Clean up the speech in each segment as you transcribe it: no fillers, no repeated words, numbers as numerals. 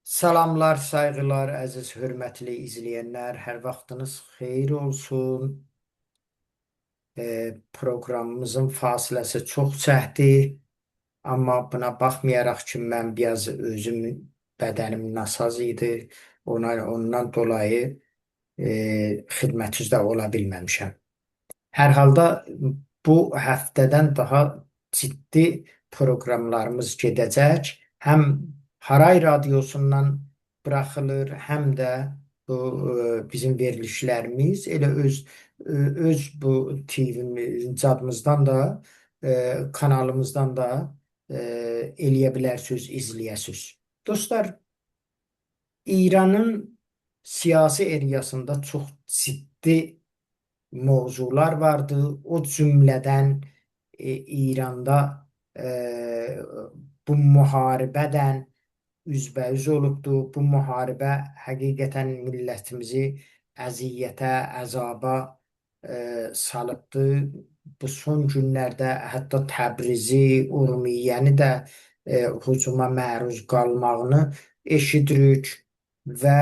Salamlar, saygılar, əziz, hörmətli izləyənlər. Hər vaxtınız xeyir olsun. Proqramımızın fasiləsi çox çəkdi. Amma buna baxmayaraq ki, mən biraz bədənim nasaz idi. Ondan dolayı xidmətinizdə ola bilməmişəm. Hər halda bu həftədən daha ciddi proqramlarımız gedəcək. Həm Haray Radiosundan buraxılır, həm də bu bizim verilişlərimiz elə öz bu TV-miz, cadımızdan da kanalımızdan da eləyə bilərsiniz, izləyəsiniz. Dostlar, İranın siyasi eriyasında çox ciddi mövzular vardı. O cümlədən İranda bu müharibədən üzbəüz olubdu. Bu müharibə həqiqətən millətimizi əziyyətə, əzaba salıbdı. Bu son günlərdə hətta Təbrizi, Urmiyəni də hücuma məruz qalmağını eşidirik və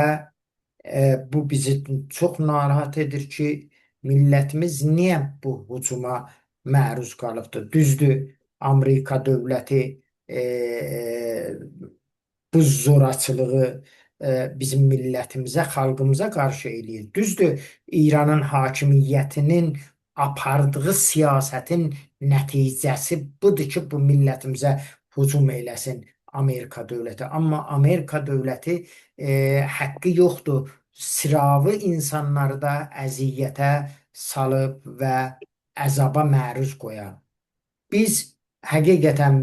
bu bizi çox narahat edir ki, millətimiz niyə bu hücuma məruz qalıbdır? Düzdür, Amerika dövləti bu zorakılığı bizim millətimizə, xalqımıza qarşı eləyir. Düzdür, İranın hakimiyyətinin apardığı siyasətin nəticəsi budur ki, bu millətimizə hücum eləsin Amerika dövləti. Amma Amerika dövləti haqqı yoxdur. Sıravi insanları da əziyyətə salıb və əzaba məruz qoyar. Biz həqiqətən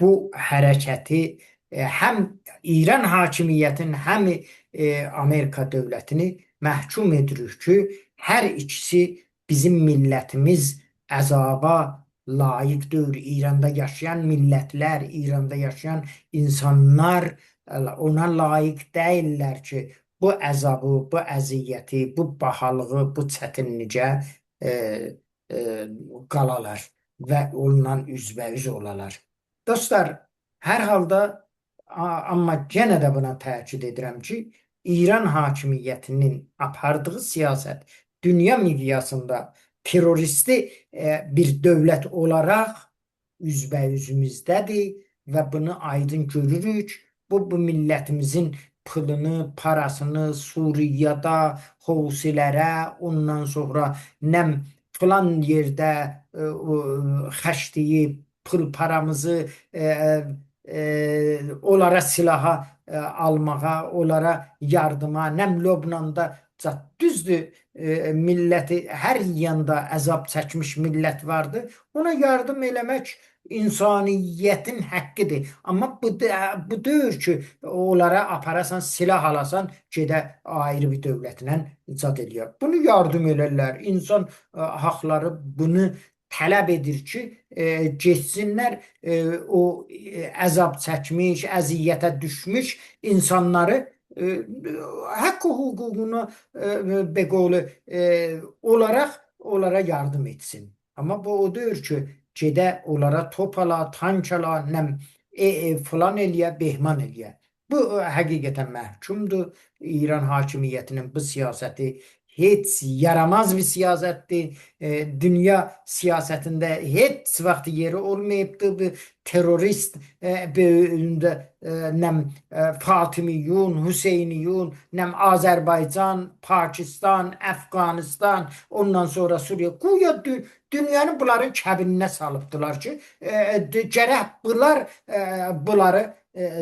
bu hərəkəti həm İran hakimiyyətini, həm Amerika dövlətini məhkum edirik ki, hər ikisi bizim millətimiz əzaba layiq deyil. İranda yaşayan millətlər, İranda yaşayan insanlar ona layiq deyirlər ki, bu əzabı, bu əziyyəti, bu bahalığı, bu çətinlicə qalalar və onunla üzbəüz olalar. Dostlar, hər halda amma yenə də buna təkid edirəm ki, İran hakimiyyətinin apardığı siyasət dünya miqyasında terroristi bir dövlət olaraq üzbəyüzümüzdədir və bunu aydın görürük. Bu millətimizin pılını, parasını Suriyada, Housilərə, ondan sonra nəm filan yerdə xərcləyib pul paramızı onlara silaha almağa, onlara yardıma, nəm Lübnanda düzdür, milləti hər yanda əzab çəkmiş millət vardı. Ona yardım eləmək insaniyyətin haqqıdır. Amma bu deyir ki, onlara aparasan, silah alasan, gedə ayrı bir dövlətlə icad eləyər. Bunu yardım elərlər. İnsan haqları bunu tələb edir ki, getsinlər o əzab çəkmiş, əziyyətə düşmüş insanları haqq hüququnu beqolu onlara yardım etsin. Amma bu o deyir ki, gedə onlara top ala, tank ala, nəm filan eləyə, behman eləyə. Bu həqiqətən məhkumdur. İran hakimiyyətinin bu siyasəti heç yaramaz bir siyasətdir. Dünya siyasətində heç vaxt yeri olmayıbdır. Bu terörist nəm Fatimiyyun, Hüseyniyun, nəm Azərbaycan, Pakistan, Əfqanistan, ondan sonra Suriya. Güya dünyanın bunların kəbininə salıbdılar ki, gərək bunları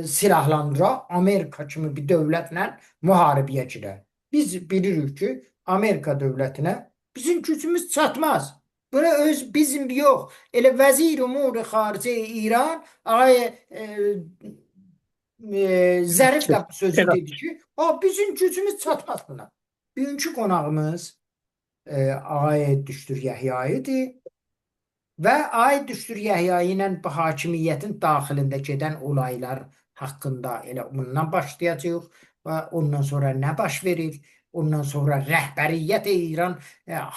silahlandıra, Amerika kimi bir dövlətlə müharibəyə girər. Biz bilirik ki, Amerika dövlətinə bizim gücümüz çatmaz. Buna bizim yox. Elə vəzir umur xarici İran ağay Zərif də sözü dedi ki, bizim gücümüz çatmaz buna. Bugünkü qonağımız ağay Düştür Yəhya idi və ağay Düştür Yəhya ilə bu hakimiyyətin daxilində gedən olaylar haqqında elə bundan başlayacağıq və ondan sonra nə baş verir, ondan sonra rəhbəriyyət İran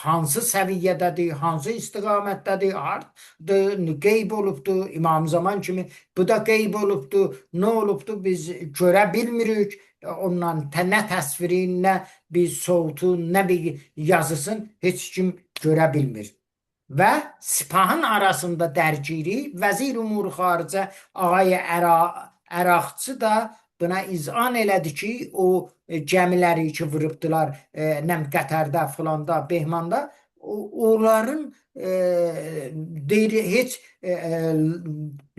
hansı səviyyədədir, hansı istiqamətdədir, hardadır, qeyb olubdur, İmam Zaman kimi bu da qeyb olubdur, nə olubdur biz görə bilmirik. Ondan nə təsviri, nə bir soğutu, nə bir yazısın heç kim görə bilmir. Və Sipahın arasında dərgiri Vəzir Umur Xaricə Ağay Əraqçı da buna izan elədi ki, o gəmiləri ki vurubdular nəm Qətərdə, filanda, Behmanda, onların deyir heç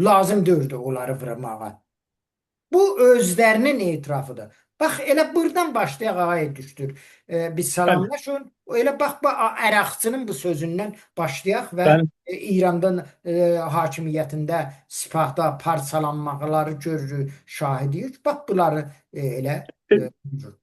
lazım deyildi onları vurmağa. Bu özlərinin etirafıdır. Bax elə buradan başlayaq ağaya düşdür. Biz Bəli, salamlaşın. Elə bax bu Əraqçının bu sözündən başlayaq və bəli. İrandan hakimiyyətində Sipahda parçalanmaları görürük, şahidiyik. Bax bunları elə buyurun.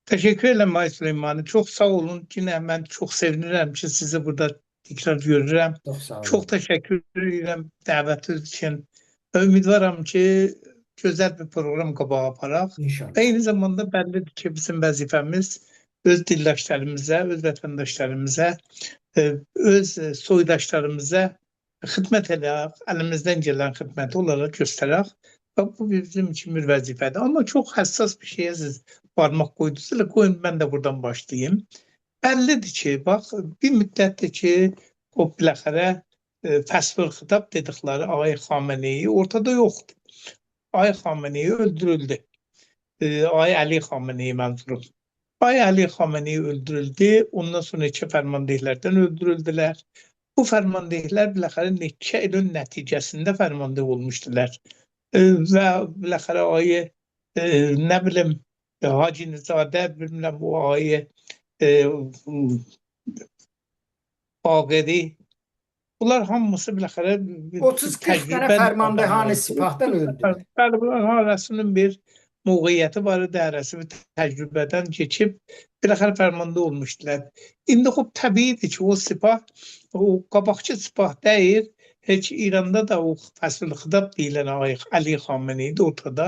Teşekkür ederim Ay Süleyman'ı. Çok sağ olun. Yine ben çok sevinirim ki sizi burada tekrar görürüm. Çox sağ olun. Çok teşekkür ederim dəvətiniz için. Ümidvaram ki güzel bir program qabağa aparaq. İnşallah. Eyni zamanda bellidir ki bizim vəzifəmiz öz dildaşlarımıza, öz vətəndaşlarımıza, öz soydaşlarımıza xidmət edək, əlimizdən gələn xidməti onlara göstərək. Və bu bizim için bir vəzifədir. Ama çok hassas bir şeye siz parmak koydunuz. Hele koyun ben de buradan başlayayım. Bellidir ki, bak bir müddətdir ki, o biləxərə fəsfır xitab dedikləri Ağay Xameneyi ortada yoxdur. Ağay Xameneyi öldürüldü. Ağay Ali Xameneyi mənzurum. Ağay Ali Xameneyi öldürüldü. Ondan sonra iki fərmandehlərdən öldürüldülər. Bu fərmandehlər biləxərə neçə ilin nəticəsində fərmandeh olmuşdular. Və biləxərə Ağay nə bilim Hacı Nizadə, bilmirəm bu Ağay Baqeri, bunlar hamısı biləxərə 30-40 dənə fərmandehanə Sipahdan öldülər. Bəli, bunların arasının bir موقعیت وارد هرسی و تجربه‌دن geçip biləxərə fərmanda olmuşdular. İndi xub təbiidir ki, o Sipah, o qabaqçı Sipah deyil, heç İranda da o fəsil xitab deyilən Ağay Ali Xameneyi də ortada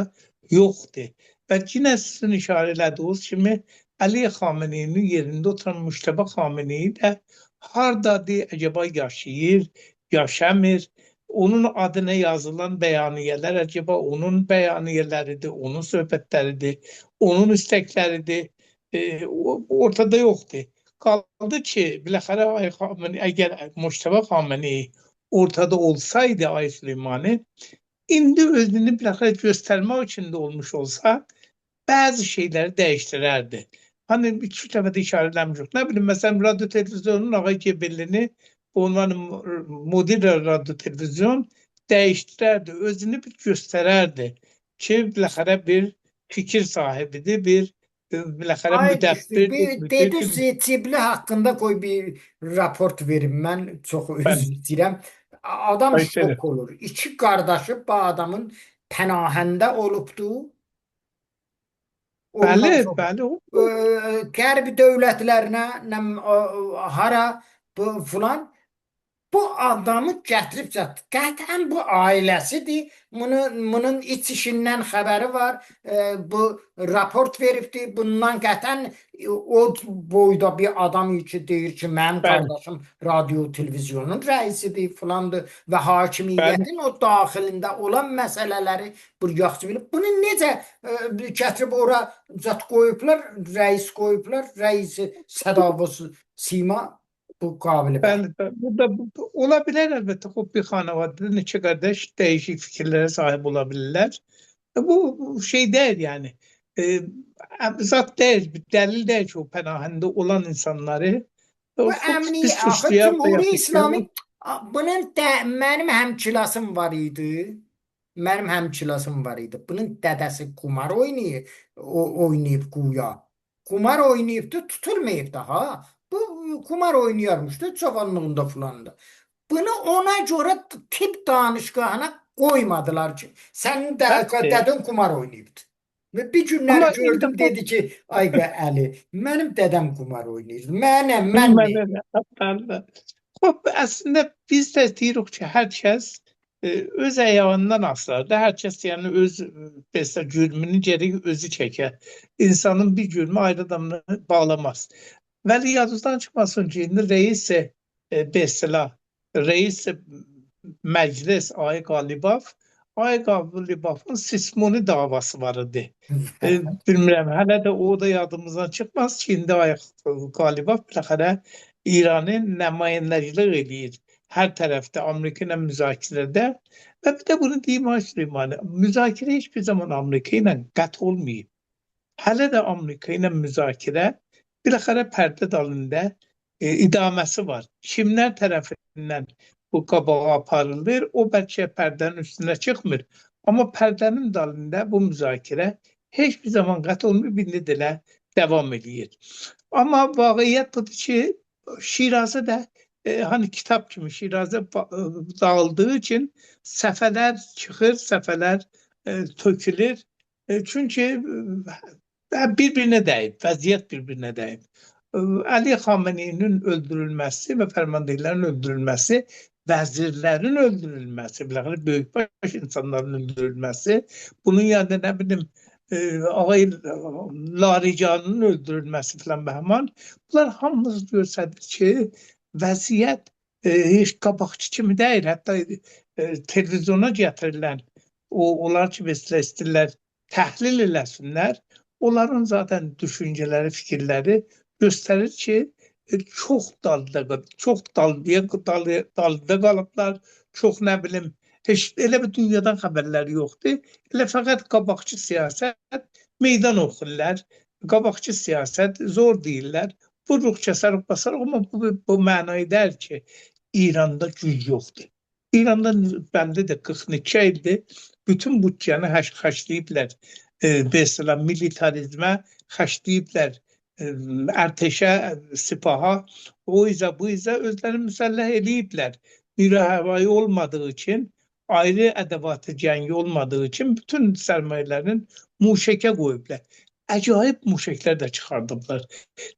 yoxdur. Və yenə sizin işarə elədiyiniz kimi Ali Xameneyinin yerində oturan Müştəbə Xameneyi də hardadır, acaba yaşayır, yaşamır? Onun adına yazılan bəyaniyələr acaba onun bəyaniyələridir, onun söhbətləridir, onun istəkləridir, ortada yoxdur. Qaldı ki, biləxərə əgər Müştəbə Xameneyi ortada olsaydı Ay Süleymanı, indi özünü biləxərə göstərmək üçün də olmuş olsa, bəzi şeyləri dəyişdirərdi. Hani iki dəfə də işarə eləmişik. Nə bilim, məsələn, radyo televizyonun Ağay Gebellini, onların mudir radyo televizyon değiştirərdi, özünü bir göstərərdi ki, biləxərə bir fikir sahibidir, bir biləxərə müdəbbirdir. Dediniz Cibli haqqında qoy bir raport verim. Mən çox üzr istəyirəm. Adam şok olur. İki qardaşı bu adamın pənahəndə olubdu. Bəli, bəli. Qərbi dövlətlərinə, hara bu filan. Bu adamı gətirib çatdı. Qətən bu ailəsidir. Bunun iç işindən xəbəri var. Bu raport veribdi. Bundan qətən o boyda bir adam ki deyir ki, mənim qardaşım radyo televizyonun rəisidir filandır və hakimiyyətin o daxilində olan məsələləri bir yaxşı bilib. Bunu necə gətirib ora qoyublar, rəis qoyublar, rəisi Sədavası Sima bu qabilə. Bəli, burada olabilir elbette. Bir xanavada neçə qardaş değişik fikirlərə sahib ola bilirlər. Bu şey değil yani. Zat değil, bir delil değil ki o pənahəndə olan insanları biz suçlayaq. Cumhuri İslami bunun mənim həmkilasım var idi. Mənim həmkilasım var idi. Bunun dədəsi kumar oynayıb güya. Kumar oynayıbdı, tutulmayıbdı ha. Bu kumar oynayarmışdı cavanlığında filan da. Bunu ona göre tip danışgahına koymadılar ki. Senin dədin kumar oynayıbdı. Ve bir günler gördüm dedi ki Ayqa Əli, mənim dədəm kumar oynayırdı. Mən Xoş, əslində biz də deyirik ki, hər kəs öz ayağından asılar da. Hər kəs yəni öz mesela cürmünü geri özü çəkər. İnsanın bir cürmü ayrı adamla bağlamaz. Vəli yadınızdan çıxmasın ki, indi mesela reis məclis Ay Qalibov, Ay Qalibovun sismoni davası var idi. Bilmirəm, hələ də o da yadımızdan çıxmaz ki, indi Ay Qalibov biləxərə İranın nümayəndəcilik eləyir. Hər tərəfdə Amerika ilə müzakirədə və bir də bunu deyim Ay Süleymanı, müzakirə heç bir zaman Amerika ilə qət olmayıb. Hələ də Amerika ilə müzakirə biləxərə pərdə dalında idaməsi var. Kimlər tərəfindən bu qabağa aparılır, o bəlkə pərdənin üstünə çıxmır. Amma pərdənin dalında bu müzakirə heç bir zaman qət olmayıb, indi də davam edir. Amma vaqiət budur ki, Şirazə də hani kitap kimi Şirazə dağıldığı için səfələr çıxır, səfələr tökülür. Çünki bir-birinə dəyib, vəziyyət bir-birinə dəyib. Ali Xameneinin öldürülməsi və fərmandehlərin öldürülməsi, vəzirlərin öldürülməsi, böyükbaş insanların öldürülməsi, bunun yanında nə bilim Ağay Laricanın öldürülməsi filan bəhman, bunlar hamımız göstərir ki, vəziyyət heç qabaqçı kimi deyil. Hətta televizyona gətirilən onlar ki, mesela istəyirlər təhlil eləsinlər, onların zaten düşüncələri, fikirləri göstərir ki, çox dalda qalıblar, çox nə bilim, heç elə bir dünyadan xəbərləri yoxdur. Elə fəqət qabaqçı siyasət meydan oxurlar, qabaqçı siyasət zor deyirlər. Vuruq, kəsərik, basarıq, amma bu mənayı deyir ki, İranda güc yoxdur. İranda bəllidir, 42 ildir, bütün bütçəni xərcləyiblər. Mesela militarizmə xərcləyiblər, ərtəşə, sipaha, o izə, bu izə özləri müsəlləh eləyiblər. Nüvə havayı olmadığı için, ayrı ədəvatı cəngi olmadığı için bütün sərmayələrin muşəkə qoyublar. Acayip muşəklər də çıxardıblar.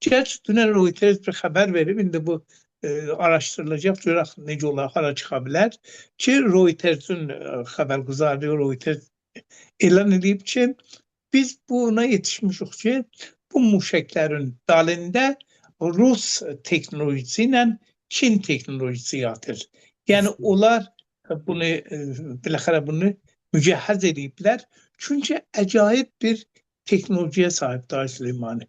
Gerçi dünən Reuters bir xəbər verib, indi bu araşdırılacaq, görək necə olaraq hara çıxa bilər ki, Reuters'ün xəbərguzarı Reuters elan edib ki, biz buna yetişmişik ki, bu muşəklərin dalında Rus teknolojisi ilə Çin teknolojisi yatır. Yəni onlar bunu biləxərə bunu mücəhhəz ediblər. Çünki acayip bir teknolojiyə sahibdir Ay Süleymanı.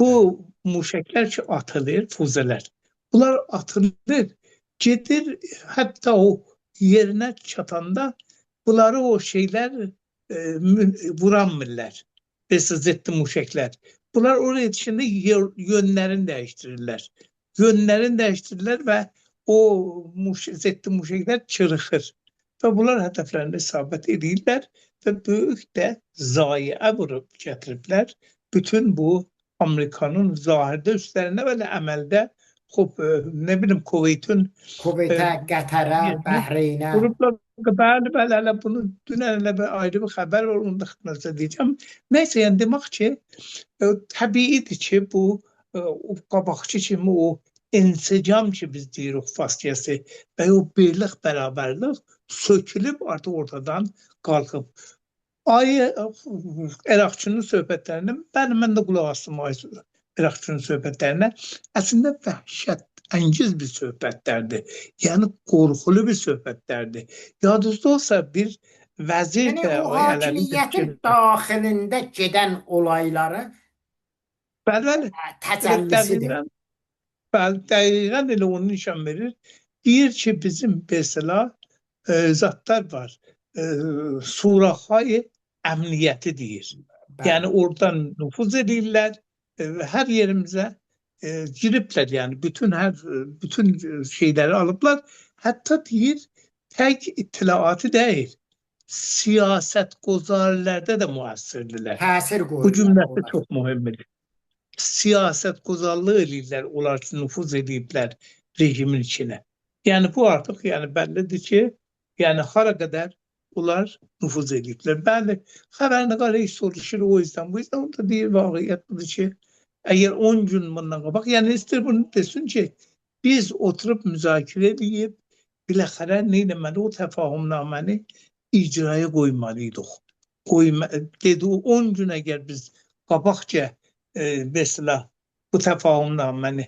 Bu muşəklər ki atılır, füzələr. Bunlar atılır, gedir, hətta o yerinə çatanda bunları o şeylər vuranmırlar. Mesela zeddi muşəklər. Bunlar oraya yetişəndə yönlərini dəyiştirirlər. Yönlərini dəyiştirirlər və o zeddi muşəklər çırıxır. Və bunlar hədəflərində isabət edirlər və böyük də zayiə vurub gətiriblər. Bütün bu Amerikanın zahirdə üstlərinə və əməldə nə bilim Kuveyt'in Kuveytə, Qətərə, Bəhreynə vurublar. Bəli, bunu dünən ayrı bir xəbər var, onu da xidmətinizə deyəcəm. Nəysə, yəni demək ki, təbiidir ki, bu qabaqçı kimi o insicam ki biz deyirik faskiyası və o birlik, bərabərlik sökülüb artıq ortadan qalxıb. Ay Əraqçının söhbətlərinə, mən də qulaq asdım Əraqçının söhbətlərinə, əslində vəhşət əngiz bir söhbətlərdir. Yəni qorxulu bir söhbətlərdir. Yadınızda olsa bir vəzir yəni də o hakimiyyətin daxilində gedən olayları təcəllisidir. Bəli, dəqiqən elə onu nişan verir. Deyir ki, bizim mesela zatlar var. Suraxay əmniyyəti deyir. Yəni oradan nüfuz edirlər, hər yerimizə giriblər, yəni bütün şeyləri alıblar. Hətta deyir, tək ittilaatı deyil, siyasət qozarlarda da müəssirdirlər. Təsir Bu cümləsi çox mühümdür. Siyasət qozarlığı edirlər, onlar ki, nüfuz ediblər rejimin içinə. Yəni bu artıq bəllidir ki, yəni hara qədər onlar nüfuz ediblər. Bəli, xəbərnigara heç soruşur o yüzden. Bu yüzden o da deyir, vaqiyyət budur ki, əgər 10 gün bundan qabaq, yəni istəyir bunu desin ki, biz oturup müzakirə edib, biləxərə neynəməli o təfahümnaməni icraya qoymalıydıq. Dedi 10 gün əgər biz qabaqca mesela bu təfahümnaməni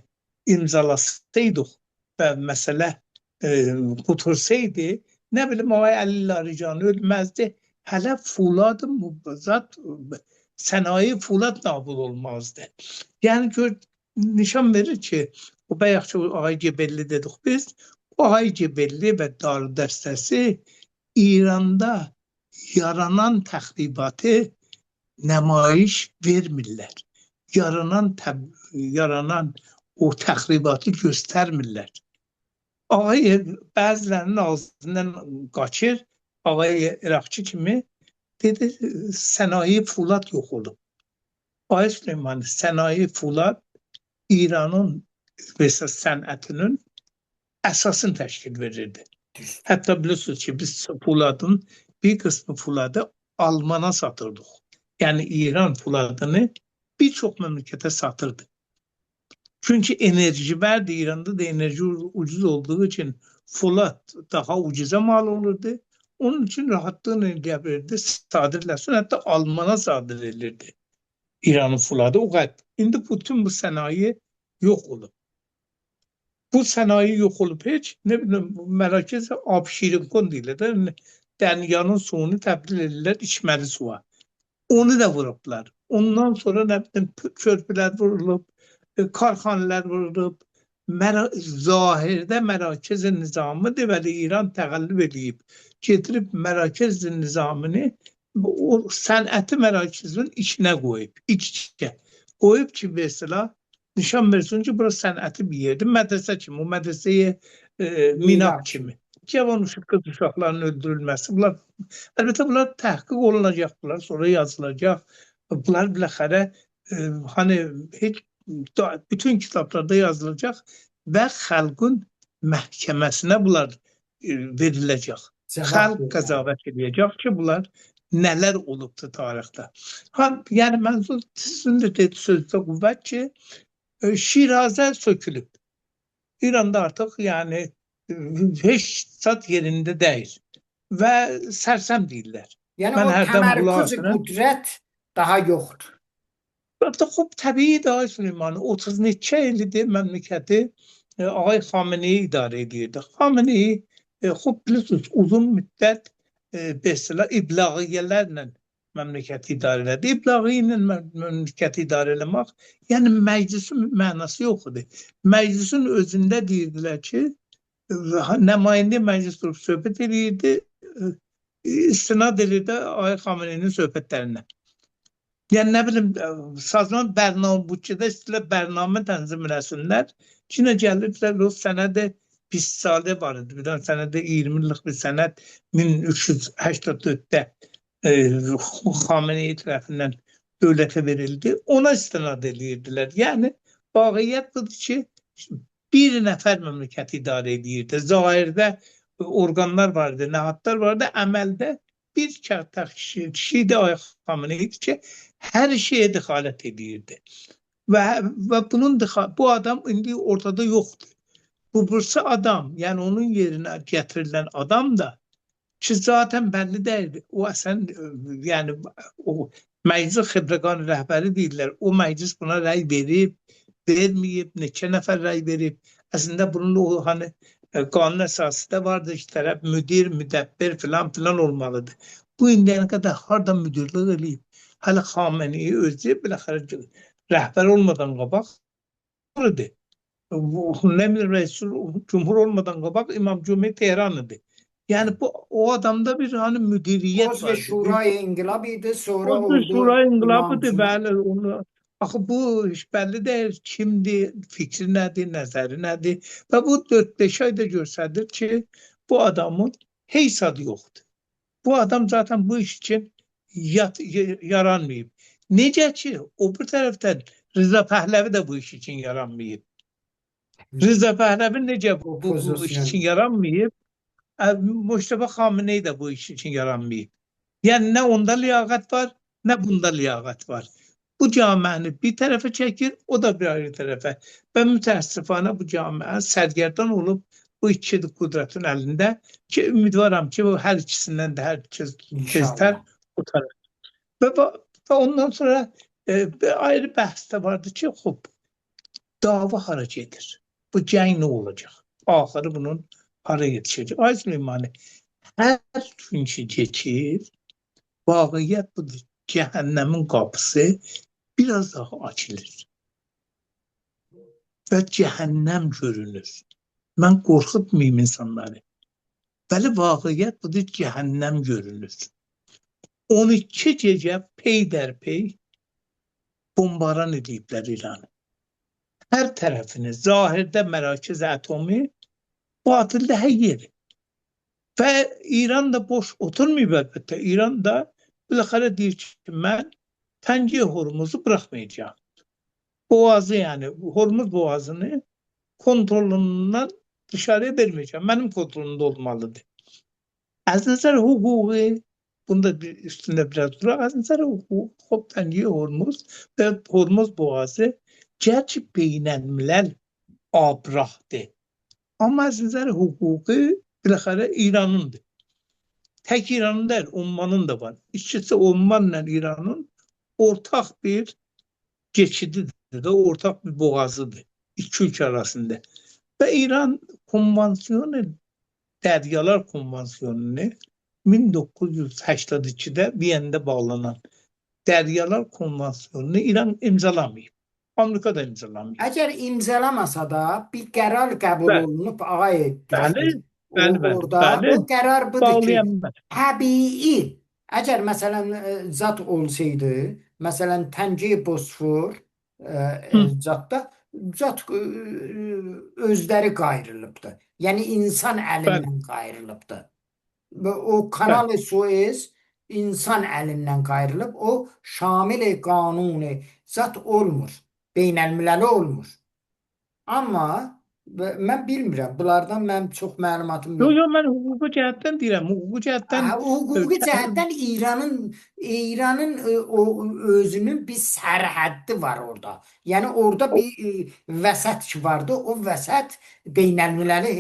imzalasaydıq və məsələ qutursaydı, nə bilim Ağay Əli Larijani ölməzdi. Hələ Fulad Mübazat sənaye Fulad nabud olmazdı. Yəni gör, nişan verir ki, o bayaqca Ağay Gebelli dedik biz, o Ağay Gebelli və Darü dəstəsi İranda yaranan təxribatı nümayiş vermirlər. Yaranan o təxribatı göstərmirlər. Ağay bəzilərinin ağzından qaçır, Ağay Iraqçı kimi dedi sənaye Fulad yox olub. Ağay Süleyman, sənaye Fulad İranın sənətinin əsasını təşkil verirdi. Hətta bilirsiniz ki, biz Fuladın bir qismi Fuladı Almana satırdıq. Yəni İran Fuladını bir çox məmləkətə satırdı. Çünki enerji vardı, İranda da enerji ucuz olduğu için Fulad daha ucuza mal olurdu. Onun için rahatlığını elde verirdi, sadirləsin, hətta Almana sadir edilirdi. İranın Fuladı o qədər. İndi bütün bu sənaye yox olub. Bu sənaye yox olub heç, nə bilim, Mərakəz Abşirinkon deyirlər, dənyanın suyunu təbdil edirlər içməli suya. Onu da vurublar. Ondan sonra nə bilim, körpülər vurulub, karxanələr vurulub, zahirdə Mərakəz nizamıdır və İran təqəllüb edib, getirib Mərakəz nizamını o sənəti Mərakəzin içinə qoyub, iç-içə. Qoyub ki, mesela nişan versin ki, burası sənəti bir yerdir, mədrəsə kimi, o mədrəsəyə minaq kimi. Cavan qız uşaqlarının öldürülməsi, bunlar, əlbəttə bunlar təhqiq olunacaq, bunlar sonra yazılacaq. Bunlar biləxərə, hani heç bütün kitablarda yazılacaq və xalqın məhkəməsinə bunlar veriləcək. Xalq qəzavət edəcək ki, bunlar nələr olubdur tarixdə. Yəni mənzul sizin də dedi sözdə qüvvət ki, Şirazə sökülüb. İranda artıq yəni heç zat yerində deyil və sərsəm deyirlər. Yəni o təmərküz qüdrət daha yoxdur. Xub təbii Ağay Süleyman 30 neçə ildir məmləkəti Ağay Xameneyi idarə edirdi. Xameneyi xub bilirsiniz uzun müddət mesela iblağiyələrlə məmləkəti idarə elədi. İblaği ilə məmləkəti idarə eləmək, yəni məclisin mənası yoxdur. Məclisin özündə deyirdilər ki, nümayəndə məclis durub söhbət edirdi, istinad edirdi Ağay Xameneyinin söhbətlərinə. Yəni nə bilim, sazman bütçədə istəyirlər bərnamə tənzim eləsinlər. Çinə gəlirdilər, o sənədə pis sadə var idi. Bir dənə sənədə 20 illik bir sənəd 1384-də Xameneyi tərəfindən dövlətə verildi. Ona istinad edirdilər. Yəni, vaqiyyət budur ki, bir nəfər məmləkəti idarə edirdi. Zahirdə orqanlar vardı, nəhatlar vardı, əməldə bir kişi də Ağay Xameneyi idi ki, hər şeyə dixalət edirdi. Və bu adam indi ortada yoxdur. Bu bursa adam, yəni onun yerinə gətirilən adam da ki, zaten bəlli deyil. O əsən, yəni o məclis xəbrəqan rəhbəri deyirlər. O məclis buna rəy verib, verməyib, neçə nəfər rəy verib. Əslində bunun o hani qanun əsası da vardır ki, tərəf müdir, müdəbbir filan olmalıdır. Bu indiyə qədər harada müdürlük eləyib. Hələ Xameneyi özü biləxərə rəhbər olmadan qabaq idi. Nə bilir, cumhur olmadan qabaq İmam Cümeyt Tehran idi. Yəni o adamda bir hani müdiriyyət var. Şurayı İnqilab idi, sonra oldu. Şurayı İnqilab idi, bəli. Axı bu iş bəlli deyil, kimdir, fikri nədir, nəzəri nədir. Və bu 4-5 ayda göstərir ki, bu adamın heç adı yoxdur. Bu adam zaten bu iş için yaranmayıb. Necə ki, o bir tərəfdən Rıza Pəhləvi də bu iş için yaranmayıb. Rıza Pəhləvi necə bu iş için yaranmayıb? Mustafa Xameneyi də bu iş için yaranmayıb. Yəni nə onda liyaqət var, nə bunda liyaqət var. Bu camiəni bir tərəfə çəkir, o da bir ayrı tərəfə. Və mütəəssifانه bu camiə sərgərdan olub bu iki qüdrətin əlində ki, ümidvaram ki, bu hər ikisindən də hər teztər İnşallah. qurtarır. Və ondan sonra bir ayrı bəhs də vardı ki, dava hara gedir? Bu cəng nə olacaq? Axırı bunun hara yetişəcək? Ay Süleymani, hər gün ki keçir, vaqiət budur. Cəhənnəmin qapısı biraz daha açılır və cəhənnəm görünür. Mən qorxutmayım insanları. Bəli, vaqiət budur, cəhənnəm görünür. 12 gecə peydərpey bombaran ediblər İranı. Hər tərəfini, zahirdə Mərakiz Atomi, batildə hər yeri. Və İran da boş oturmayıb əlbəttə. İran da biləxərə deyir ki, mən Təngə Hormuzu bıraxmayacağım. Boğazı, yəni Hormuz boğazını kontrolündən dışarıya verməyəcəm. Mənim kontrolümdə olmalıdır. Az nəzər hüquqi, bunda üstündə biraz duraq, az nəzər hüquq, Təngə Hormuz və Hormuz boğazı gerçi beynəlmiləl abrahdır. Amma az nəzər hüquqi biləxərə İranındır. Tək İranın deyil, Ummanın da var. İkisi Ummanla İranın ortaq bir geçididir, ortaq bir boğazıdır. İki ülke arasında. Ve İran konvansiyonu, Deryalar Konvansiyonunu 1982'de Viyana'da bağlanan Deryalar Konvansiyonunu İran imzalamayıb. Amerika da imzalamayıb. Əgər imzalamasa da bir qərar qəbul Bəli. olunub ağay Bəli, bəli, orada. bəli. O qərar budur ki, Bağlayanlar. təbii. Əgər məsələn zat olsaydı, məsələn Təngə Bosfor zat özləri qayrılıbdı. Yəni insan əlindən qayrılıbdı. Və o Kanal Suez insan əlindən qayrılıb, o şamil qanuni zat olmur. Beynəlmiləli olmur. Amma mən bilmirəm. Bunlardan mənim çox məlumatım yox. Yox, mən hüquqi cəhətdən deyirəm. Hüquqi cəhətdən Hüquqi cəhətdən İranın o özünün bir sərhəddi var orada. Yəni orada bir vəsət vardı. O vəsət beynəlmiləli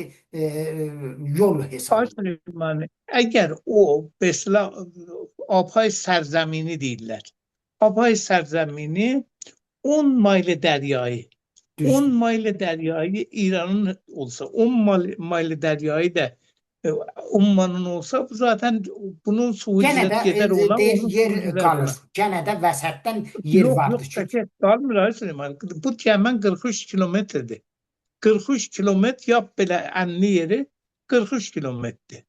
yol hesabı. Əgər o mesela Abhay sərzəmini deyirlər. Abhay sərzəmini 10 maylı dəryayı. 10 maylı dəryayı İranın olsa, 10 maylı dəryayı da Ummanın olsa zaten bunun suyu gedər olan yer qalır. Gənə də vəsətdən yer vardır. Yox, qalmır. Bu cəmən 43 kilometrdir. 43 kilometr yap belə ənli yeri 43 kilometrdir.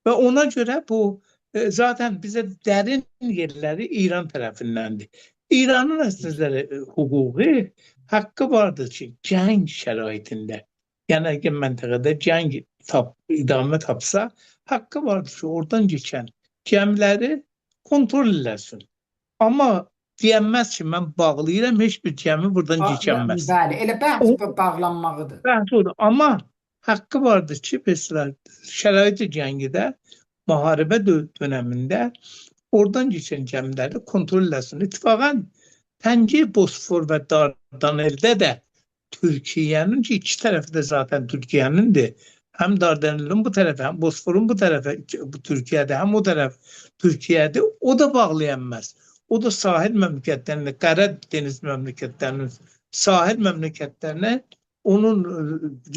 Və ona görə bu zaten bizə dərin yerləri İran tərəfindəndir. İranın əslində hüquqi haqqı vardır ki, cəng şəraitində, yəni əgər məntəqədə cəng idamə tapsa, haqqı vardır ki, oradan keçən gəmiləri kontrol eləsin. Amma deyənməz ki, mən bağlayıram, heç bir gəmi buradan keçənməz. Bəli, elə bəhs bağlanmağıdır. Bəhs odur. Amma haqqı vardır ki, mesela şərait-i cəngidə, müharibə dönəmində oradan keçən gəmiləri kontrol eləsin. İttifaqən Təngə Bosfor və Dardaneldə də Türkiyənin ki, iki tərəfi də zaten Türkiyənindir. Həm Dardanelin bu tərəfi, həm Bosforun bu tərəfi bu Türkiyədə, həm o tərəf Türkiyədir. O da bağlayanməz. O da sahil məmləkətlərinə, Qara dəniz məmləkətlərinin sahil məmləkətlərinə onun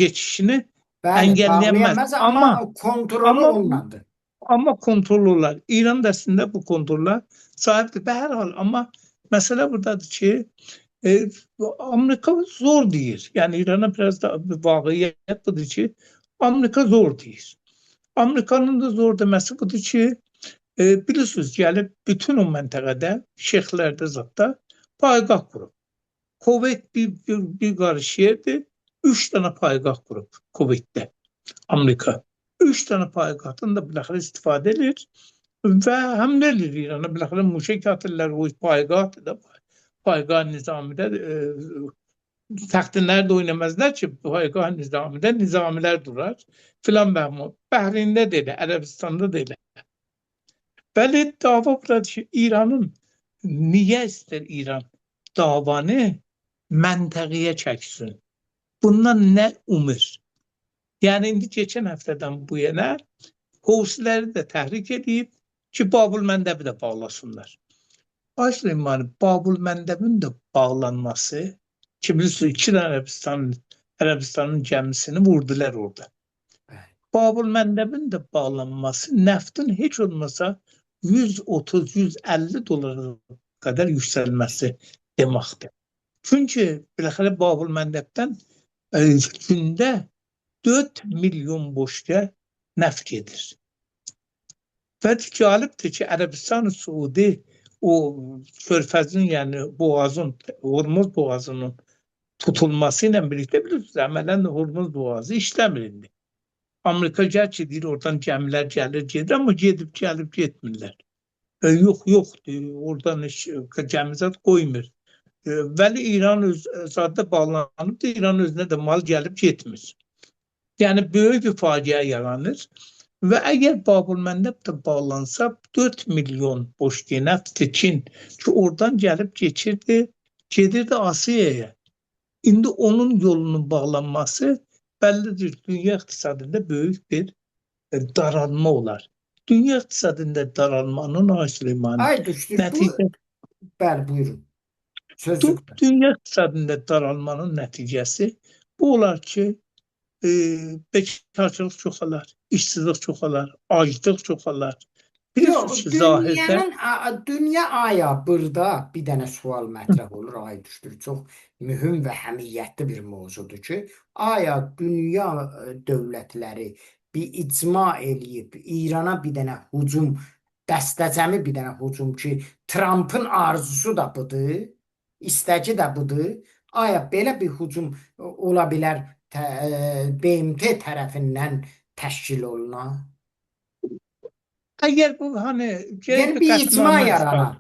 geçişini əngəlləyənməz. Amma kontrolü olmadı. Amma kontrol olar. İran da əslində bu kontrola sahibdir. Hər hal, amma məsələ buradadır ki, Amerika zor deyir. Yəni İrana biraz da vaqiət budur ki, Amerika zor deyir. Amerikanın da zor deməsi budur ki, bilirsiniz, gəlib bütün o məntəqədə, şeyxlərdə zətdə paygah qurub. Kuveyt bir qarış yerdir, 3 dənə paygah qurub Kuveytdə, Amerika. 3 dənə paygahdan da biləxərə istifadə edir və həm də edir İrana, biləxərə muşək atırlar, o paygahdır da, paygah nizamidə təxtinlər də oynamazlar ki, paygah nizamidə nizamilər durar filan bəhmə. Bəhrində də elə, Ərəbistanda da elə. Bəli, dava buradır ki, İranın, niyə istər İran davanı məntəqəyə çəksin? Bundan nə umur? Yəni indi keçən həftədən bu yana Housiləri də təhrik edib ki, Babıl Məndəbi də bağlasınlar. Ay Süleyman, Babıl Məndəbin də bağlanması ki, bilirsiniz, iki dənə Ərəbistanın gəmisini vurdular orada. Babıl Məndəbin də bağlanması neftin heç olmasa 130-150 dolara qədər yüksəlməsi deməkdir. Çünki biləxərə Babıl Məndəbdən gündə 4 milyon boşqa neft gedir. Və cəlibdir ki, Ərəbistan-ı Suudi o körfəzin, yəni boğazın, Hormuz boğazının tutulması ilə birlikdə bilirsiniz, əmələn Hormuz boğazı işləmir indi. Amerika gerçi deyir, oradan gəmilər gəlir, gedir, amma gedib gəlib getmirlər. Yoxdur, oradan gəmizat qoymur. Vəli İran zadda bağlanıbdır, İran özünə də mal gəlib getmir. Yəni böyük bir faciə yaranır. Və əgər Babıl Məndəb də bağlansa 4 milyon boşqi neft Çin ki, oradan gəlib geçirdi, gedirdi Asiyaya. İndi onun yolunun bağlanması bəllidir, dünya iqtisadında böyük bir daralma olar. Dünya iqtisadında daralmanın Ay düşdür. nəticə Bəli, buyurun. Sözlükdə. dünya iqtisadında daralmanın nəticəsi bu olar ki, bekarçılıq çoxalar, işsizlik çoxalar, aclıq çoxalar. Yox, Bilirsiniz ki, zahirdə dünya aya burada bir dənə sual mətrəh olur, ay düşdür. Çox mühüm və həmiyyətli bir mövzudur ki, aya dünya dövlətləri bir icma eləyib İrana bir dənə hücum, dəstəcəmi bir dənə hücum ki, Trump'ın arzusu da budur, istəci də budur. Aya belə bir hücum ola bilər BMT tərəfindən təşkil olunan? əgər bu hani Yəni bir icma yaranar.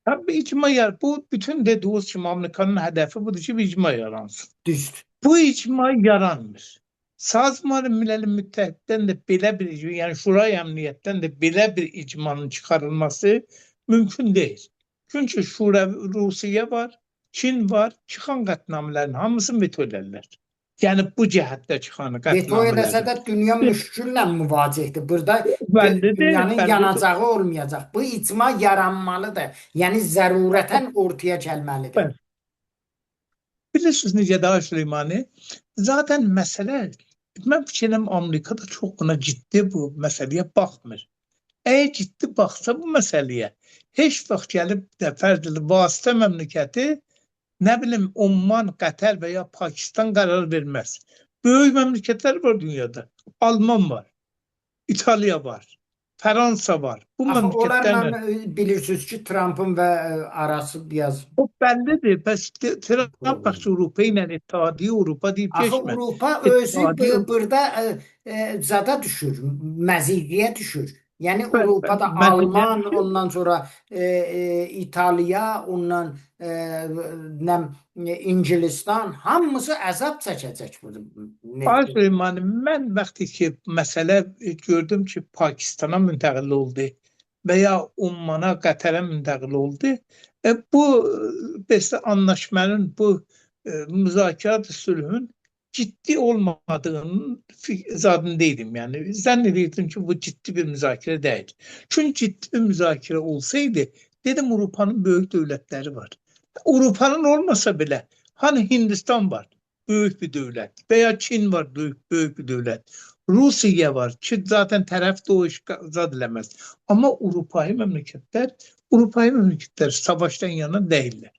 Tabii icma yarar. Bu bütün dediğimiz kimi Amerikanın hedefi budur ki bir icma yaransın. Düzdür. Bu icma yaranmır. Sazman-ı Milal-i Müttəhiddən də belə bir icma, yəni Şurayı Əmniyyətdən də belə bir icmanın çıxarılması mümkün deyil. Çünki Rusiya var, Çin var, çıxan qətnamələrin hamısını veto edirlər. Yəni bu cəhətdə çıxan Veto eləsə də qətnamələr. dünya müşküllə müvacihdir. Burada Bəllidir, dünyanın bəllidir. yanacağı olmayacaq. Bu icma yaranmalıdır. Yəni zərurətən ortaya gəlməlidir. Bəli. Bilirsiniz necə daha Süleymani? Zaten məsələ, mən fikirəm Amerika da çox buna ciddi bu məsələyə baxmır. Əgər ciddi baxsa bu məsələyə, heç vaxt gəlib də fərz edin, vasitə məmləkəti, nə bilim, Oman, Qətər və ya Pakistan qərar verməz. Böyük məmləkətlər var dünyada. Alman var, İtaliya var, Fransa var. Bu məmləkətlərlə Onlarla bilirsiniz ki, Trump'ın və arası biraz... O bəllidir. Bəs Trump baxşı Avropa ilə İttihadiyyə Avropa deyib Axı keçmir. Avropa özü burada zada düşür, məziqiyə düşür. Yəni Avropada Alman, ondan sonra İtaliya, ondan İngilistan hamısı əzab çəkəcək burada. Ay Süleyman, mən vaxtı ki məsələ gördüm ki Pakistana müntəqil oldu və ya Ommana, Qətərə müntəqil oldu. Bu bəs anlaşmanın, bu müzakirə sülhün ciddi olmadığının zadındaydım. Yəni zənn edirdim ki bu ciddi bir müzakirə deyil. Çünki ciddi bir müzakirə olsaydı, dedim Avropanın böyük dövlətləri var. Avropanın olmasa belə, hani Hindistan var, böyük bir dövlət, veya Çin var, böyük bir dövlət. Rusiya var ki, zaten tərəf də o iş zad eləməz. Amma Avropayi məmləkətlər savaşdan yana deyirlər.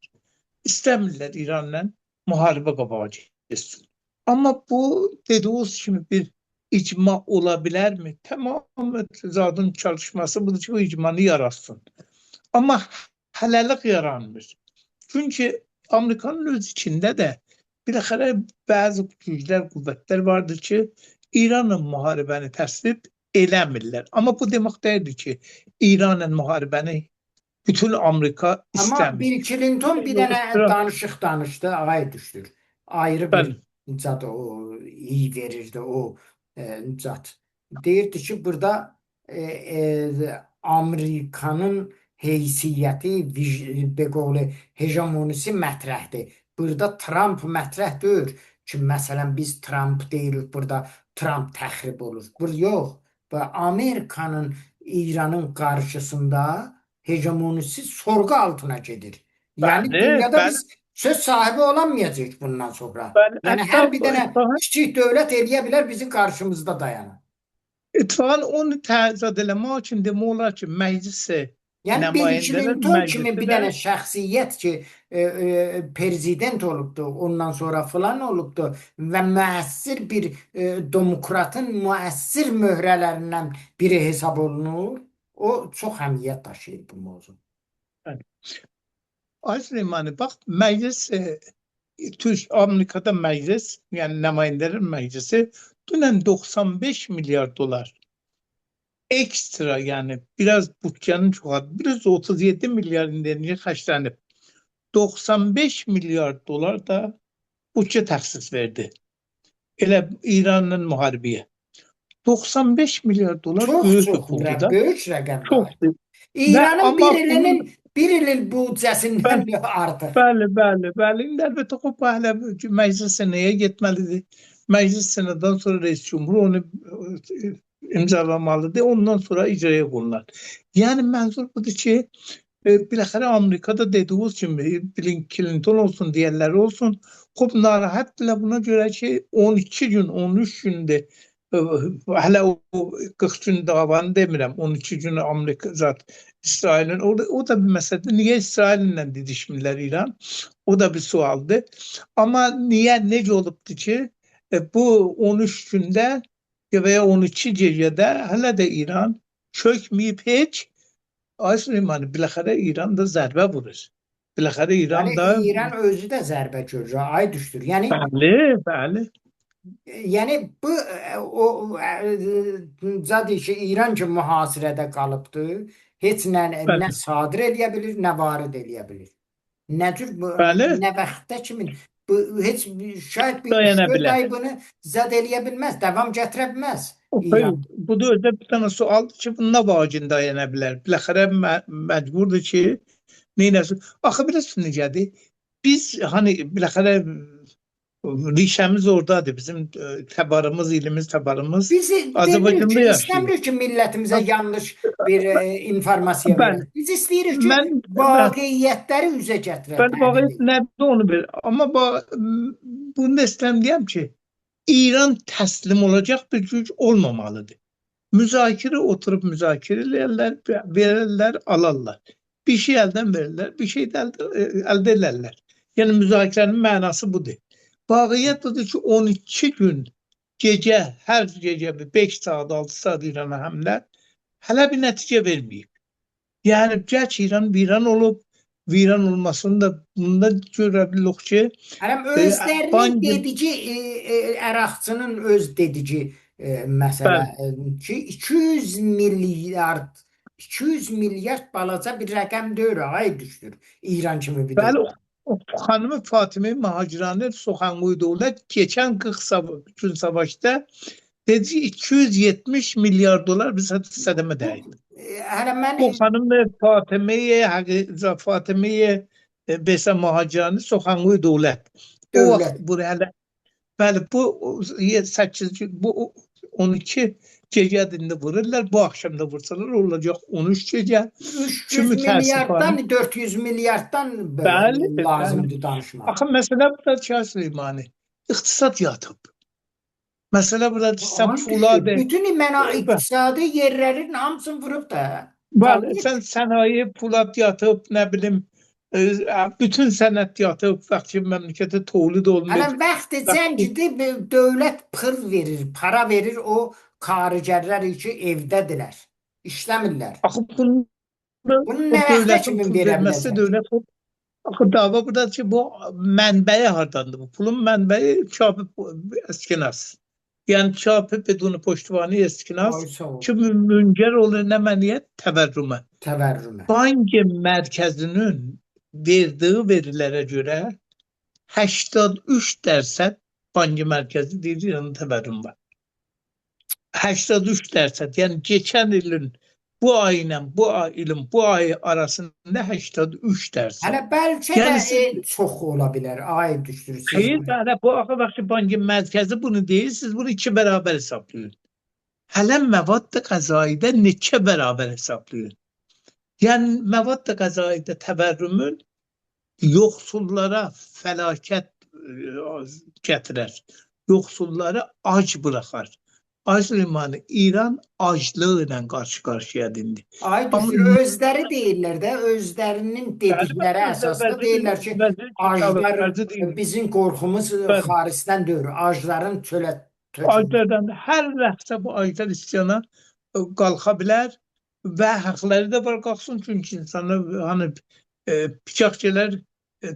İstəmirlər İranla müharibə qabağa getsin. Amma bu dediğiniz kimi bir icma ola bilərmi? Tamam, zadın çalışması budur ki, bu icmanı yaratsın. Amma hələlik yaranmır. Çünki Amerikanın öz içində də biləxərə bəzi güclər, qüvvətlər vardır ki, İranla müharibəni təsvib eləmirlər. Amma bu demək deyildir ki, İranla müharibəni bütün Amerika istəmir. Amma Bill Clinton bir dənə danışıq danışdı, ağay düşdür. Ayrı bir zat o iyi verirdi o zat. Deyirdi ki, burada Amerikanın heysiyyəti, beqoğlu hegemonisi mətrəhdir. Burada Trump mətrəh deyir. ki məsələn biz Trump deyirik burada, Trump təxrib olur. Yox. Bu Amerikanın İranın qarşısında hegemonisi sorğu altına gedir. Yəni Bəli, dünyada bəli, biz söz sahibi olamayacağıq bundan sonra. bəli. Yəni Hətta hər bir bu dənə kiçik dövlət eləyə bilər bizim qarşımızda dayanır. ittifaqın onu təzad eləmək üçün demək olar ki, məclis Yəni Bill nümayəndələr Clinton kimi məclisi bir də dənə şəxsiyyət ki, prezident olubdu, ondan sonra filan olubdu və müəssir bir demokratın müəssir möhrələrindən biri hesab olunur. O çox əhəmiyyət daşıyır bu mövzu. Ay Süleymani, bax məclis Amerikada məclis, yəni nümayəndələr məclisi dünən 95 milyar dolar ekstra, yəni biraz bütçənin çoxaldı. Biraz 37 milyar indirici xərclənib. 95 milyar dolar da bütçə təxsis verdi. Elə İranla müharibəyə. 95 milyar dolar Çox böyük bir çox puldur da. böyük rəqəm. Çox böyük. Və İranın amma bunun bir ilin büdcəsindən artıq. bəli. İndi əlbəttə o hələ məclis senəyə getməlidir. Məclis senədən sonra reis cümhur onu imzalamalıdır. Ondan sonra icraya qonular. Yəni mənzur budur ki, biləxərə Amerikada dediyiniz kimi Bill Clinton olsun, digərləri olsun, xop narahatdırlar buna görə ki 12 gün, 13 gündür hələ o 40 gün davanı demirəm, 12 gün Amerika zat İsrailin, o da bir məsələdir. Niyə İsraillə didişmirlər İran? O da bir sualdır. Amma niyə, necə olubdur ki, bu 13 gündə və ya 12 gecədə hələ də İran çökməyib heç. Ay Süleymani, biləxərə İran da zərbə vurur. Biləxərə İran Yəni da... İran özü də zərbə görür, ay düşdür. Yəni Bəli. Yəni bu o zadı ki İran ki mühasirədə qalıbdı, heç nə sadir eləyə bilir, nə varid eləyə bilir. Nə cür Bəli. nə vaxtda kimi bu heç şayad bir Dayana 3-4 bilər. ay bunu zəd eləyə bilməz, davam gətirə bilməz Hayır, İran. bu da özdə bir dənə sualdır ki, bununla vacin dayana bilər. Biləxərə məcburdur ki, neynəsin? Axı bilirsiniz necədir? Biz hani biləxərə rişəmiz oradadır. Bizim təbarımız, ilimiz, təbarımız Bizi Azərbaycanda demirik ki, yaşayır. istəmirik ki millətimizə yanlış bir informasiya Bəli. verək. Biz istəyirik ki Mən vaqiətləri üzə gətirək. Ben vaqiət nədir onu bil. Amma bunu da istəyirəm deyəm ki, İran təslim olacaq bir güc olmamalıdır. Müzakirə oturub müzakirə eləyərlər, verərlər, alarlar. Bir şey əldən verirlər, bir şey də əldə edərlər. Yəni müzakirənin mənası budur. Vaqiət odur ki, 12 gün gecə, hər gecə 5 saat, 6 saat İrana həmlə hələ bir nəticə verməyib. Yəni gəç İran viran olub, viran olmasını da bunda görə bilirik ki, Hələm özlərinin dedici, Əraqçının öz dedici məsələ ki 200 milyard balaca bir rəqəm deyil, ay düşdür İran kimi bir bəli, xanımı Fatime Mahacirani Soxanquy Dövlət keçən 40 gün savaşda dedi ki 270 milyar dolar biz sədəmə dəyib. Bu xanım Fatime Besa Mahacirani Soxanquy Dövlət. O vaxt buraya bəli, bu 8 bu 12 gecədində vururlar. Bu axşam da vursalar olacaq 13 gecə. 300 milyarddan 400 milyarddan lazımdır danışmaq. Axı məsələ burada ki, Süleymani, iqtisad yatıb. Məsələ burada sən pula de. Bütün iqtisadi yerlərin hamısını vurub da. Bəli, sən sənaye pula yatıb, nə bilim, bütün sənət yatıb, vaxt ki məmləkətə tolid olmur. Hələm vaxt zəngidir, dövlət pır verir, para verir o xaricilər ki evdədirlər, işləmirlər. Axı bunun nə vaxta kimi verə biləcək? Axı dava buradadır ki, bu mənbəyi hardandır? Bu pulun mənbəyi çapı eskinas. Yəni çapı bedunu poştuvani eskinas ki müncər olur nə məniyyət? Təvərrümə. Bank mərkəzinin verdiyi verilərə görə 83% bank mərkəzi deyir, yəni təvərrüm var. 83%, yəni geçən ilin bu ayla bu ay arasında 83%. Hələ bəlkə də Yəni siz çox ola bilər. Ay düşdür siz hayır, bunu. hələ bu Axı Bankı mərkəzi bunu deyir, siz bunu 2 bərabər hesablayın. Hələ məvad qəzaidə neçə bərabər hesablayın. Yəni məvad qəzaidə təvərrümün yoxsullara fəlakət gətirər. Yoxsulları ac buraxar. Ac limanı İran aclığı ilə qarşı-qarşıyadır indi. Ay Amma düşdür, özləri deyirlər də, özlərinin bəli, dedikləri bəli, əsasda vəzir deyirlər ki, vəzir Çağlar aclar vəzir deyil. bizim qorxumuz Bəli. xaricdən deyil, acların çölə tökülür. Aclardan hər ləhzə bu aclar isyana qalxa bilər və haqları da var qalxsın, çünki insanlar hani bıçaqçılar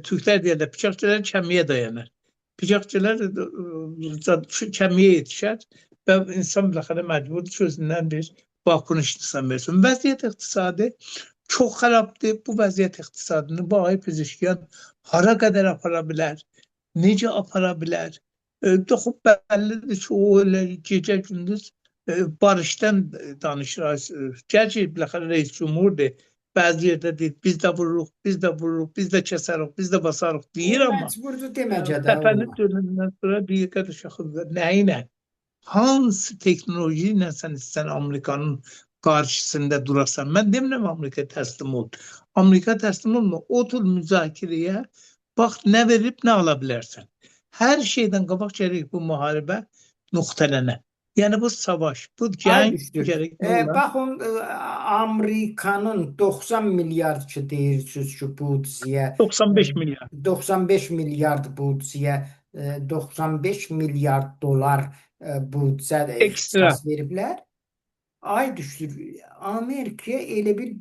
Türklər deyirlər, bıçaqçılar kəmiyə dayanır. Bıçaqçılar kəmiyə yetişər və insan biləxərə məcburdur ki, özündən bir vakunuş insan versin. Vəziyyət iqtisadi çox xarabdır. Bu vəziyyət iqtisadını bu ay pezeşkən hara qədər apara bilər? Necə apara bilər? Xub bəllidir ki, o elə gecə gündüz barışdan danışır. Gerçi biləxərə reis cumhurdur. Bəzi yerdə deyir, biz də vururuq, biz də vururuq, biz də kəsərik, biz də basarıq deyir, O amma məcburdur deməcə də təpənin olma. dönümündən sonra bir qədər şaxır. Nə ilə? Hansı teknoloji ilə sən Amerikanın qarşısında durasan? Mən demirəm Amerika təslim ol. Amerika təslim olma. Otur müzakirəyə, bax nə verib nə ala bilərsən. Hər şeydən qabaq gərək bu müharibə nöqtələnə. Yəni bu savaş, bu Ay cəng düşdür. gərək nə olar? Baxın, Amerikanın 90 milyard ki deyirsiniz ki büdcəyə, 95 milyar. 95 milyard büdcəyə, 95 milyard dolar büdcə Ekstra. ixtisas veriblər. Ay düşdür. Amerika elə bir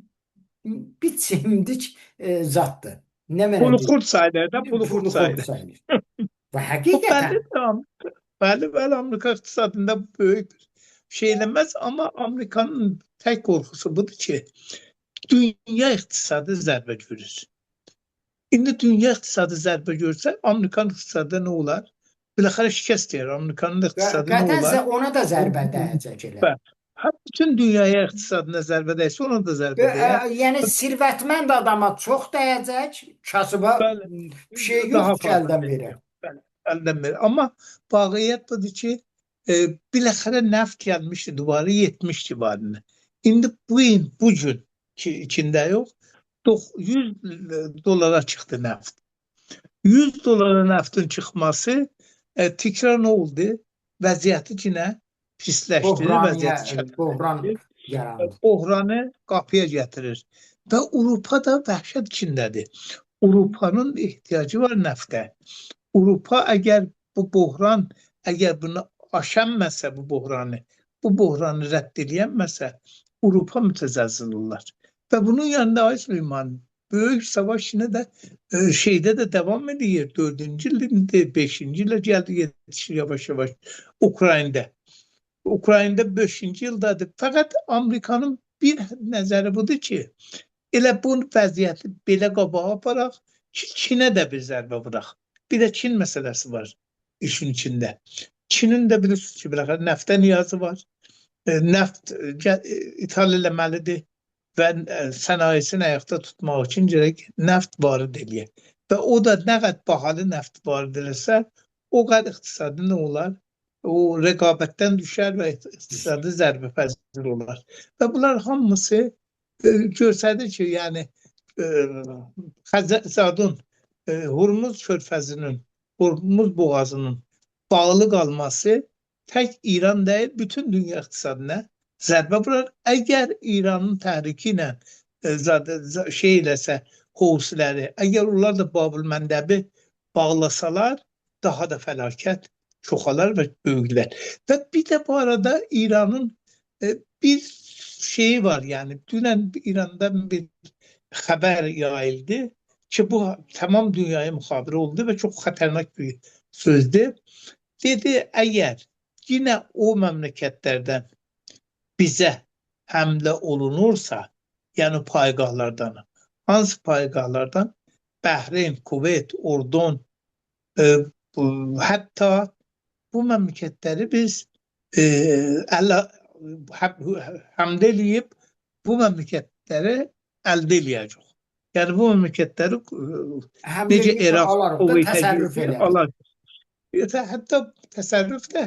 biçimdik zatdır. Nə mənə Pulu deyir? xurd sayılır da, pulu xurd Pulu sayılır. xurd sayılır. Və Bu həqiqətən bəllidir. Bəli, Amerika iqtisadında böyük bir şey eləməz, amma Amerikanın tək qorxusu budur ki, dünya iqtisadı zərbə görür. İndi dünya iqtisadı zərbə görsə, Amerikan iqtisadı nə olar? Biləxərə şikəst deyir. Amerikanın iqtisadı nə qətənsə olar? ona da zərbə dəyəcək elə. Bütün dünyaya iqtisadına zərbə dəysə, ona da zərbə dəyər. Yəni sirvətmənd adama çox dəyəcək, kasıba bir şey Daha yox ki, fazla əldən verər. Bəli, əldən verir. Amma vaqiət budur ki, biləxərə neft gəlmişdi duvarı 70 civarında. İndi bu gün ki, içində yox, 100 dolara çıxdı neft. 100 dolara neftin çıxması təkrar nə oldu? Vəziyyəti yenə pisləşdirir, vəziyyəti Bohran çətinləşdirir. yarandı. Bohranı qapıya gətirir. Və Avropa da vəhşət içindədir. Avropanın ehtiyacı var nəftə. Avropa əgər bu bohran, əgər bunu aşanməsə bu bohranı rədd edilməsə, Avropa mütəzəzzil olar. Və bunun yanında Ay Süleyman, böyük savaş yine de şeyde de devam ediyor. 4. ilinde, 5. ile geldi yetişir yavaş yavaş Ukrayna'da. Ukrayna'da 5. yıldadır. Fakat Amerikanın bir nəzəri budur ki, elə bu vəziyyəti belə qabağa aparaq ki, Çinə də bir zərbə vuraq. Bir də Çin məsələsi var işin içində. Çinin də bilirsiniz ki, nəftə niyazı var. Neft ithal eləməlidir və sənayesini ayaqda tutmaq üçün gərək neft varid eləyək. Və o da nə qədər bahalı neft varid eləsə, o qədər iqtisadi nə olar? O rəqabətdən düşər və iqtisadi zərbə olar. Və bunlar hamısı göstərir ki, yəni Xəzərdun, Hurmuz körfəzinin, Hurmuz boğazının bağlı qalması tək İran deyil, bütün dünya iqtisadına zərbə vurur. Əgər İranın təhriki ilə şey eləsə, Housiləri, əgər onlar da Babıl Məndəbi bağlasalar, daha da fəlakət çoxalar və böyüklər. Və bir də bu arada İranın bir şeyi var, yəni dünən İrandan bir xəbər yayıldı ki, bu tamam dünyaya müxabirə oldu və çox xətərnak bir sözdür. Dedi, əgər yine o məmləkətlərdən bizə həmlə olunursa, yəni paygahlardan, hansı paygahlardan? Bəhreyn, Kuveyt, Ordon, hətta bu məmləkətləri biz həmlə eləyib bu məmləkətləri əldə eləyəcək. Yəni bu məmləkətləri necə Həmlərini Iraq, alarıq da Kuveytə təsərrüf girdi, elərik. alacaq. Hətta təsərrüf də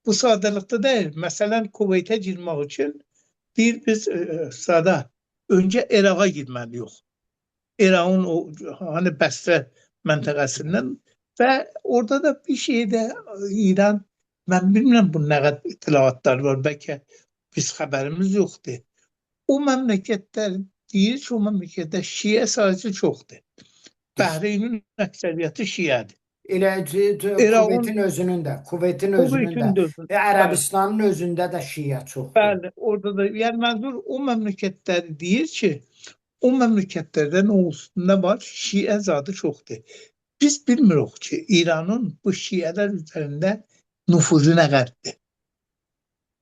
bu sadəlikdə deyil. Məsələn, Kuveytə girmək üçün biz sada öncə Irağa girməliyik. İranın o hani Bəsrə məntəqəsindən və orada da bir şeydə İran, mən bilmirəm bu nə qədər itiraflar var, bəlkə biz xəbərimiz yoxdur. O məmləkətlər deyir ki, o məmləkətdə Şiə sayısı çoxdur. Bəhreynin əksəriyyəti Şiədir. Elə İranın Kuveytin özünün də, Kuveytin dözün. Ərəbistanın özündə də Şiə çoxdur. Bəli, orada da yəni mənzur o məmləkətləri deyir ki, o məmləkətlərdən nə var? Şiə zadı çoxdur. Biz bilmirik ki, İranın bu Şiələr üzərində nüfuzu nə qədərdir.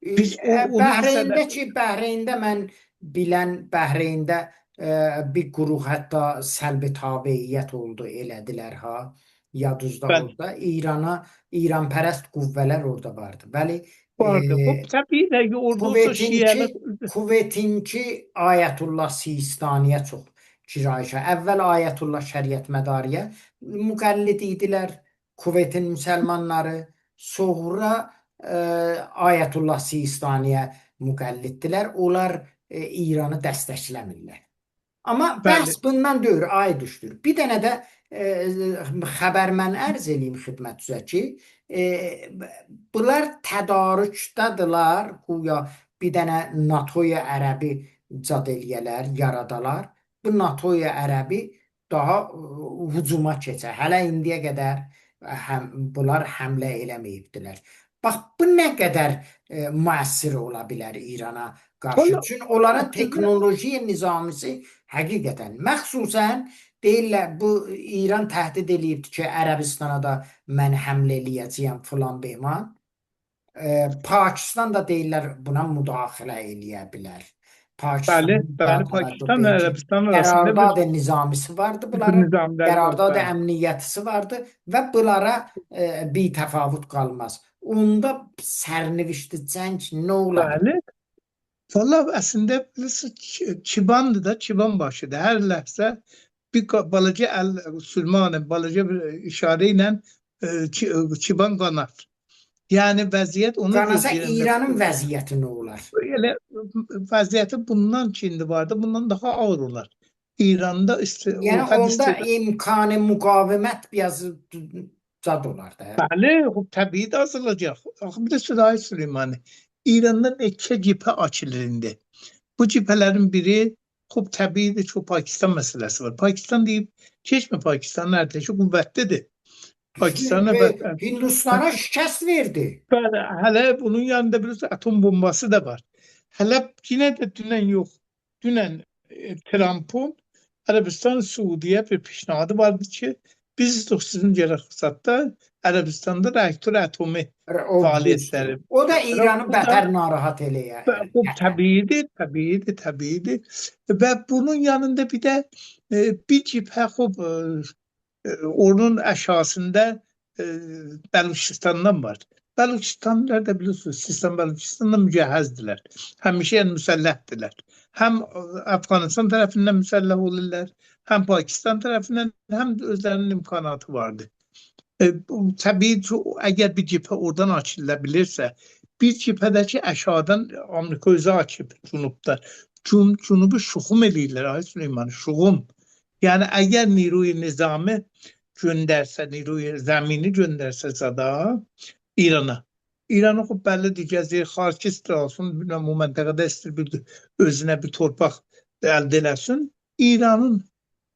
Biz onu məsələ Bəhreyndə mən bilən Bəhreyndə bir qrup hətta səlbi tabeiyyət oldu, elədilər ha. Yadınızda bəli, olsa İranpərəst qüvvələr orada vardı. Bəli, vardı. Bu təbii də ki, orada olsa Şiələr Kuvetinki Ayətullah Sistaniyə çox girayişə. Əvvəl Ayətullah Şəriət Mədariyə müqəllid idilər Kuvetin müsəlmanları. Sonra Ayətullah Sistaniyə müqəlliddirlər. Onlar İranı dəstəkləmirlər. Amma bəhs bundan deyil, düşdür. Bir dənə də xəbər mən ərz edeyim xidmətinizə ki, bunlar tədarükdədirlər, güya bir dənə NATO-ya ərəbi cad eləyələr, yaradalar. Bu NATO-ya ərəbi daha hücuma keçər. Hələ indiyə qədər bunlar həmlə eləməyibdilər. Bax, bu nə qədər müəssir ola bilər İrana qarşı. Çünki onların teknoloji nizamisi həqiqətən, məxsusən deyirlər, bu İran təhdid eləyibdir ki, Ərəbistana da mən həmlə eləyəcəyəm filan behman. Pakistan da deyirlər buna müdaxilə eləyə bilər. Pakistan və Ərəbistan arasında qərardad nizamisi vardı bunların, qərardad əmniyyətisi vardı və bunlara bir təfavüt qalmaz. Onda sərnişdi cəng nə ola bilər? Valla əslində Çibandır da, Çiban başıdır. Hər ləhzə bir balaca sürmanə, balaca bir işarə ilə Çiban qanar. Yəni vəziyyət onun qanasa İranın vəziyyəti nə olar? Elə vəziyyəti bundan ki indi vardı, bundan daha ağır olar. İranda yəni onda imkanı müqavimət biraz zad olar da. Bəli, təbii də azalacaq. Axı bir də Südahi Süleymani. İranda neçə cibhə açılır indi. Bu cibhələrin biri təbiidir ki, Pakistan məsələsi var. Pakistan deyib, keçmə Pakistanın ərtəşi qüvvətlidir. Hindistana şikəst verdi. Bəli, hələ bunun yanında bir atom bombası da var. Hələ yenə də dünən yox. Dünən Trump'un Ərəbistan Suudiyə bir pişnahadı vardı ki, biz 9-cu fırsatda Ərəbistanda reaktör atomi fəaliyyətləri. O da İranı bətər narahat eləyər. Bu təbiidir. Və bunun yanında bir də bir cibhə onun əşasında Bəluçistandan var. Bəluçistanlılar da bilirsiniz, sistem Bəluçistandan mücəhəzdirlər. Həmişə müsəlləhdirlər. Həm Afqanistan tərəfindən müsəlləh olurlar, həm Pakistan tərəfindən, həm də özlərinin imkanatı vardır. Təbii ki, əgər bir cibhə oradan açıla bilirsə, bir cibhədəki əşadan Amerika özü açıb cünubda. Cünubu şuxum eləyirlər, Ay Süleyman, şuxum. Yəni, əgər niruy nizami göndərsə, niruy zəmini göndərsə zada İrana. İranı bəllidir, gəzir, xarki istirasın, bu məntəqədə istir özünə bir torpaq əldə eləsin. İranın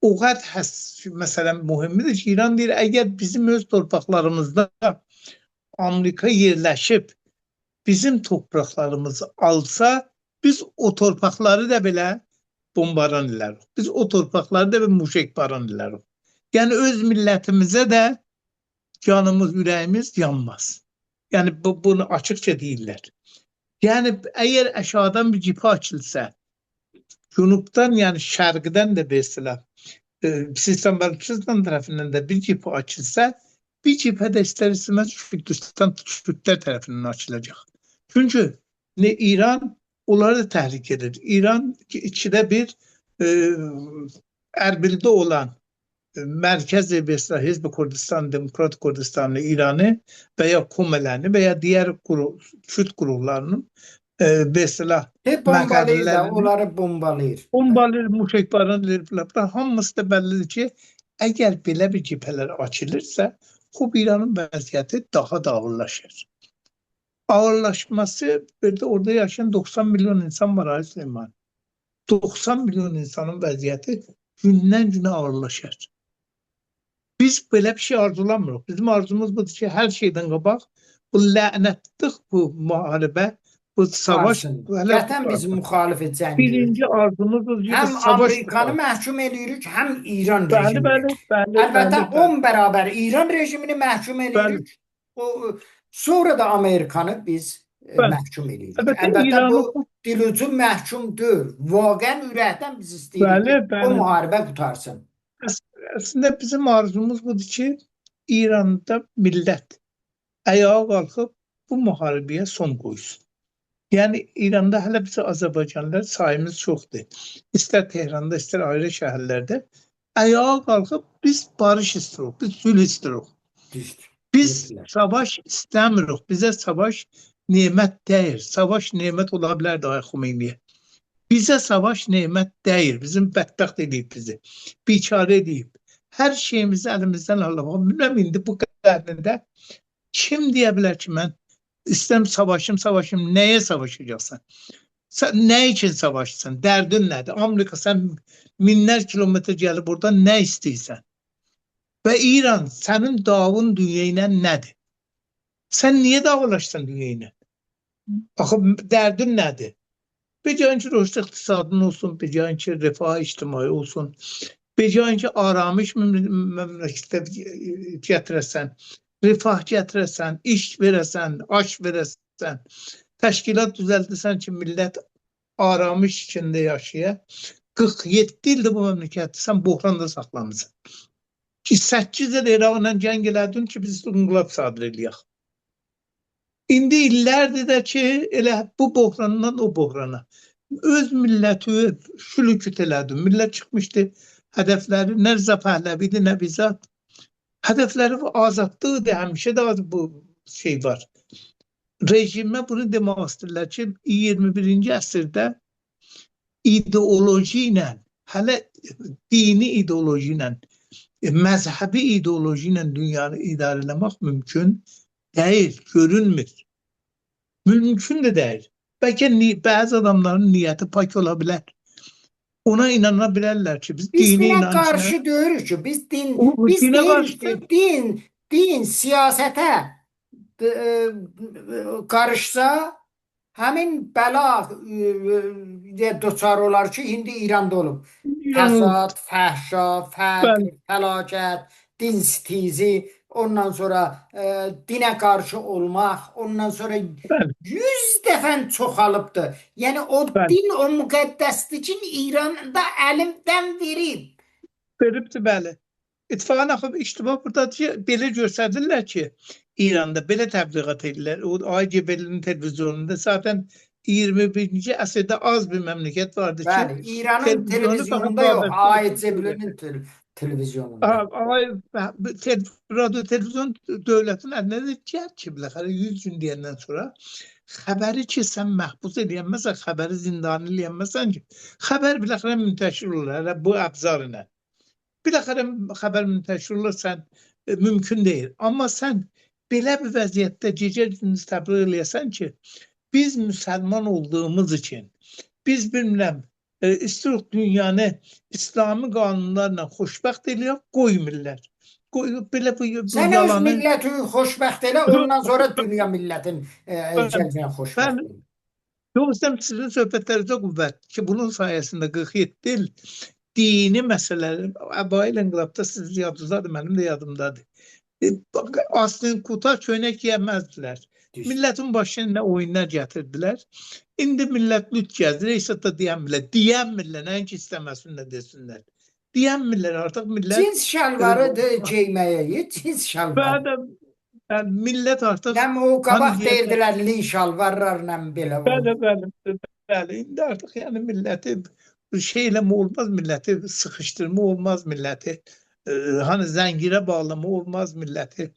o qədər məsələn mühümmidir ki, İran deyir, əgər bizim öz torpaqlarımızda Amerika yerləşib, bizim torpaqlarımızı alsa, biz o torpaqları da belə bombaran elərik. Biz o torpaqları da muşekbaran elərik. Yəni, öz millətimizə də canımız, ürəyimiz yanmaz. Yəni, bunu açıqca deyirlər. Yəni, əgər əşadan bir cibhə açılsa, cünubdan, yəni şərqdən də versilə, sistem Bəluçistan tərəfindən də bir cibhə açılsa, bir cibhə də istər-istəməz Kürdistan Türklər tərəfindən açılacaq. Çünki İran onları da təhlük edir. İran ikidə bir e, Ərbildə olan Mərkəzi mesela Hizb-i Kurdistan, Demokratik Kurdistanlı İran'ı veya Kumelerini veya diğer Kürt gruplarının mesela Bombalayır da, məqərlərini onları bombalayır. bombalayır, muşekbarın hamısı da bəllidir ki, əgər belə bir cibhələr açılırsa, xub İranın vəziyyəti daha da ağırlaşır. Ağırlaşması, bir de orada yaşayan 90 milyon insan var Ali Süleyman. 90 milyon insanın vəziyyəti gündən günə ağırlaşır. Biz belə bir şey arzulamırıq. Bizim arzumuz budur ki, hər şeydən qabaq bu lənətlik, bu müharibə, bu savaş Varsın. hələ Zaten biz qurtarsın. muhalefet zəngirik. Birinci arzumuz budur ki, bu Hem savaş Amerikanı qurtarsın. məhkum edirik, hem İran Bəli, rejimini. bəli, bəli, Elbette bəli, bəli. 10 beraber İran rejimini məhkum Bəli, edirik. Sonra da Amerikanı biz bəli. məhkum edirik. Əlbəttə Elbette İranın bu dilucu məhkum deyil. Vaqən ürəkdən biz istəyirik bəli, ki, o bəli. müharibə qutarsın. Əslində bizim arzumuz budur ki, İranda millət ayağa qalxıb bu müharibəyə son qoysun. Yəni İranda hələ biz Azərbaycanlılar sayımız çoxdur. İstər Tehranda, istər ayrı şəhərlərdə ayağa qalxıb biz barış istiyoruz, biz sülh istiyoruz. Düzdür. Biz savaş istemiyoruz. Bize savaş nimet değil. Savaş nimet olabilir daha Xomeyni'ye. Bize savaş nimet değil. Bizim bədbəxt edib bizi. Biçare edib. Her şeyimizi elimizden alalım. Bilmem indi bu qədərində kim deyə bilər ki, mən istəm savaşım. Neye savaşacaksın? Sen ne için savaşsın? Derdin nedir? Amerika sen minler kilometre gelip burada ne istiyorsan? Ve İran senin davun dünyayla nedir? Sen niye davalaşsan dünyayla? Bakın derdin nedir? Becayin ki rüşt iktisadın olsun, becayin ki refah ictimai olsun, becayin ki aramış memlekette getiresen, refah getiresen, iş veresen, aş veresen, təşkilat düzəldirsən ki, millət aramış içində yaşaya, 47 ildir bu məmləkətdə sən buhranda saxlamısan. Ki 8 il İranla cəng elədin ki, biz inqilab sadir eləyək. İndi illərdir də ki, elə bu buhrandan o buhrana. Öz milləti şülüküt elədin. Millət çıxmışdı, hədəfləri nə Rıza Pəhləvidir, nə bizat. Hədəfləri azadlıqdır, həmişə də bu şey var. Rejimə bunu demək istəyirlər ki, 21-ci əsrdə ideoloji ilə, hələ dini ideoloji ilə, məzhəbi ideoloji ilə dünyanı idarə etmək mümkün deyil, görünmür. Mümkün də deyil. Bəlkə bəzi adamların niyyəti pak ola bilər. Ona inana bilərlər ki, biz Biz dini buna inancına... qarşı deyirik ki, biz Dinə deyirik qarşı... ki, din siyasətə qarışsa, həmin bəla doçar olar ki, indi İranda olub. Fəsad, fəhşa, fəqr, fəlakət, din sitizi, ondan sonra dinə qarşı olmaq, ondan sonra 100 dəfə çoxalıbdır. Yəni o din, o müqəddəsdir ki, İranda əlimdən verib. Veribdir, bəli. İttifaqın axıb ictimai burada belə göstərdirlər ki, İranda belə təbliğat edirlər. O AGB'nin televizyonunda zaten 21-ci əsrdə az bir məmləkət vardı ki, bəli, İranın televizyonunda yox, AGB'nin televizyonunda. Radio televizyon dövlətin əlində cəhət ki, biləxərə 100 gün deyəndən sonra xəbəri ki, sən məhbus edilməsən, xəbəri zindanı eləyənməsən ki, xəbər biləxərə müntəşir olur, bu əbzar ilə. Biləxərə xəbər müntəşir olursan, mümkün deyil. Amma sən belə bir vəziyyətdə gecə-gündüz təbliğ eləyəsən ki, biz müsəlman olduğumuz için, biz bilmirəm, istiyoruz dünyanı İslami qanunlarla xoşbəxt eləyək, qoymurlar. Belə bu Sən yalanı... öz milləti xoşbəxt elə, ondan sonra dünya millətin cəlbinə xoşbəxt elə. Yox, sizin söhbətlərinizə qüvvət ki, bunun sayəsində 47 il dini məsələlər, Əbail İnqilabda siz yadınızdadır, mənim də yadımdadır. Aslında quta köynək yiyəməzdilər. Millətin başına nə oyunlar gətirdilər. İndi millət lüt gəzdir, Eysat da deyənmirlər, nəinki istəməsin də desinlər. Deyənmirlər artıq millət... Cins şalvarıdır geyməyə, cins şalvarı. Millət artıq... Nəm o qabaq deyirdilər, li şalvarlarla belə olur. Bəli. Bəli, indi artıq yəni milləti şeylə olmaz, milləti sıxışdırma olmaz, milləti hani zəngirə bağlama olmaz, milləti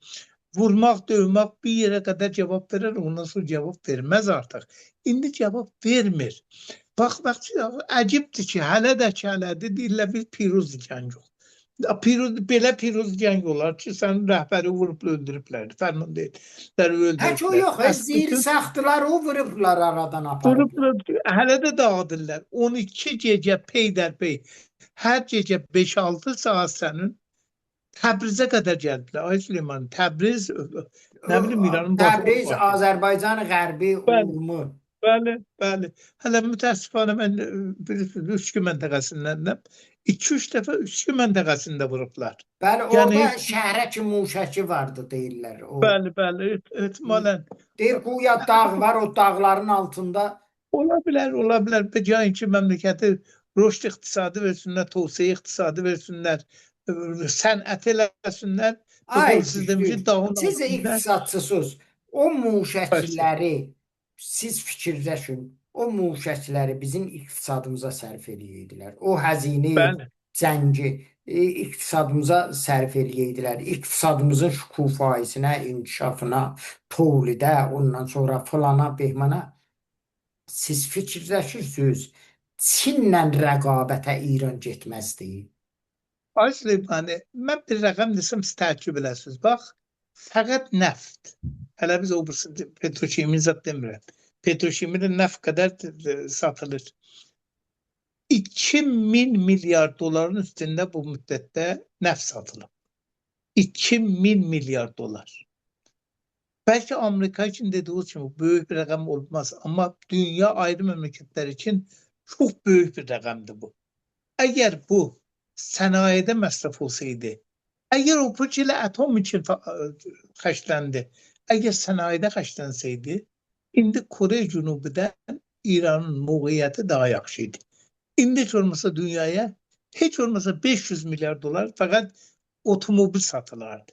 vurmaq, döymək bir yerə qədər cavab verir, ondan sonra cavab verməz artıq. İndi cavab vermir. Bax, əcibdir ki, hələ də deyirlər biz piruz gələn yox. Belə piruz gələn olar ki, sənin rəhbəri vurub öldürüblər, fərmandəyirləri Heç o öldürüblər. yox. Zir Bütün saxtılar o vurublar aradan aparıblar. Vurublar, hələ də dağıdırlar. 12 gecə peydərpey, hər gecə 5-6 saat sənin Təbrizə qədər gəldilər. Ay Süleyman, Təbriz, nə bilim İranın başqa Təbriz, parçası. Azərbaycan Qərbi, Bəli, Urmu. bəli. Hələ mütəəssifanə mən bilirsiniz, Üskü məntəqəsindənəm. 2-3 dəfə Üskü məntəqəsində vurublar. Bəli, Yəni, orada şəhərə ki muşəki vardı deyirlər. O, bəli, ehtimalən. deyir quya dağ var, o dağların altında. Ola bilər. Bəcayin ki, məmləkəti rüşd iqtisadi versinlər, tövsiyə iqtisadi versinlər, sənət eləsinlər. Ay, Siz demiş ki, dağın siz altında. iqtisadçısınız. O muşəkiləri siz fikirləşin. O muşəkiləri bizim iqtisadımıza sərf eləyirdilər. O həzini, Bəli. cəngi iqtisadımıza sərf eləyirdilər. İqtisadımızın şükufayəsinə, inkişafına, tövlidə, ondan sonra filana, behmana. Siz fikirləşirsiniz, Çinlə rəqabətə İran getməzdi. Ay Süleyman, mən bir rəqəm desəm siz təəccüb edəsiniz. Bax, fəqət nəft. Hələ biz o petroşimi zət demirəm. Petroşimi də nəft qədər satılır. 2000 milyar doların üstündə bu müddətdə nəft satılıb. 2000 milyar dolar. Bəlkə Amerika üçün dediği kimi böyük bir rəqəm olmaz, amma dünya ayrı məmləkətlər üçün çox böyük bir rəqəmdir bu. Əgər bu sənayedə məsraf olsaydı, əgər o pul ilə atom üçün xərcləndi, əgər sənayedə xərclənsəydi, indi Kore Cənubudan İranın mövqeyiyyəti daha yaxşı idi. İndi heç olmasa dünyaya, heç olmasa 500 milyar dolar fəqət otomobil satılardı.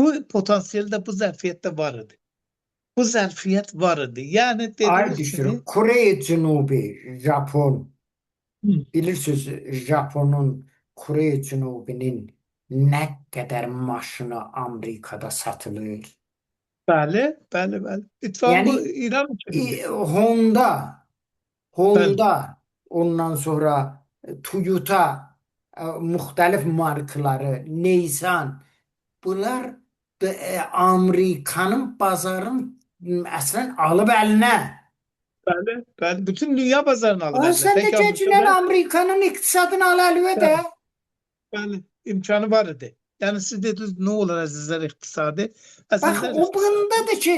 Bu potansiyel də, bu zərfiyyət də var idi. Bu zərfiyyət var idi. Yəni dediğiniz kimi Kore Cənubi, Japon. Bilirsiniz, Japonun Kore Cənubinin nə qədər maşını Amerikada satılır. Bəli. İttifaq bu Yəni, İran üçündür. Honda, ondan sonra Toyota, müxtəlif markaları, Nissan, bunlar Amerikanın bazarın əslən alıb əlinə. Bəli. Bütün dünya bazarını alıb əlinə. Sən də keçinən Amerikanın iqtisadını al əlinə də. Bəli, imkanı var idi. Yəni siz dediniz, nə olur əzizlər iqtisadi? Bax, o bundadır ki,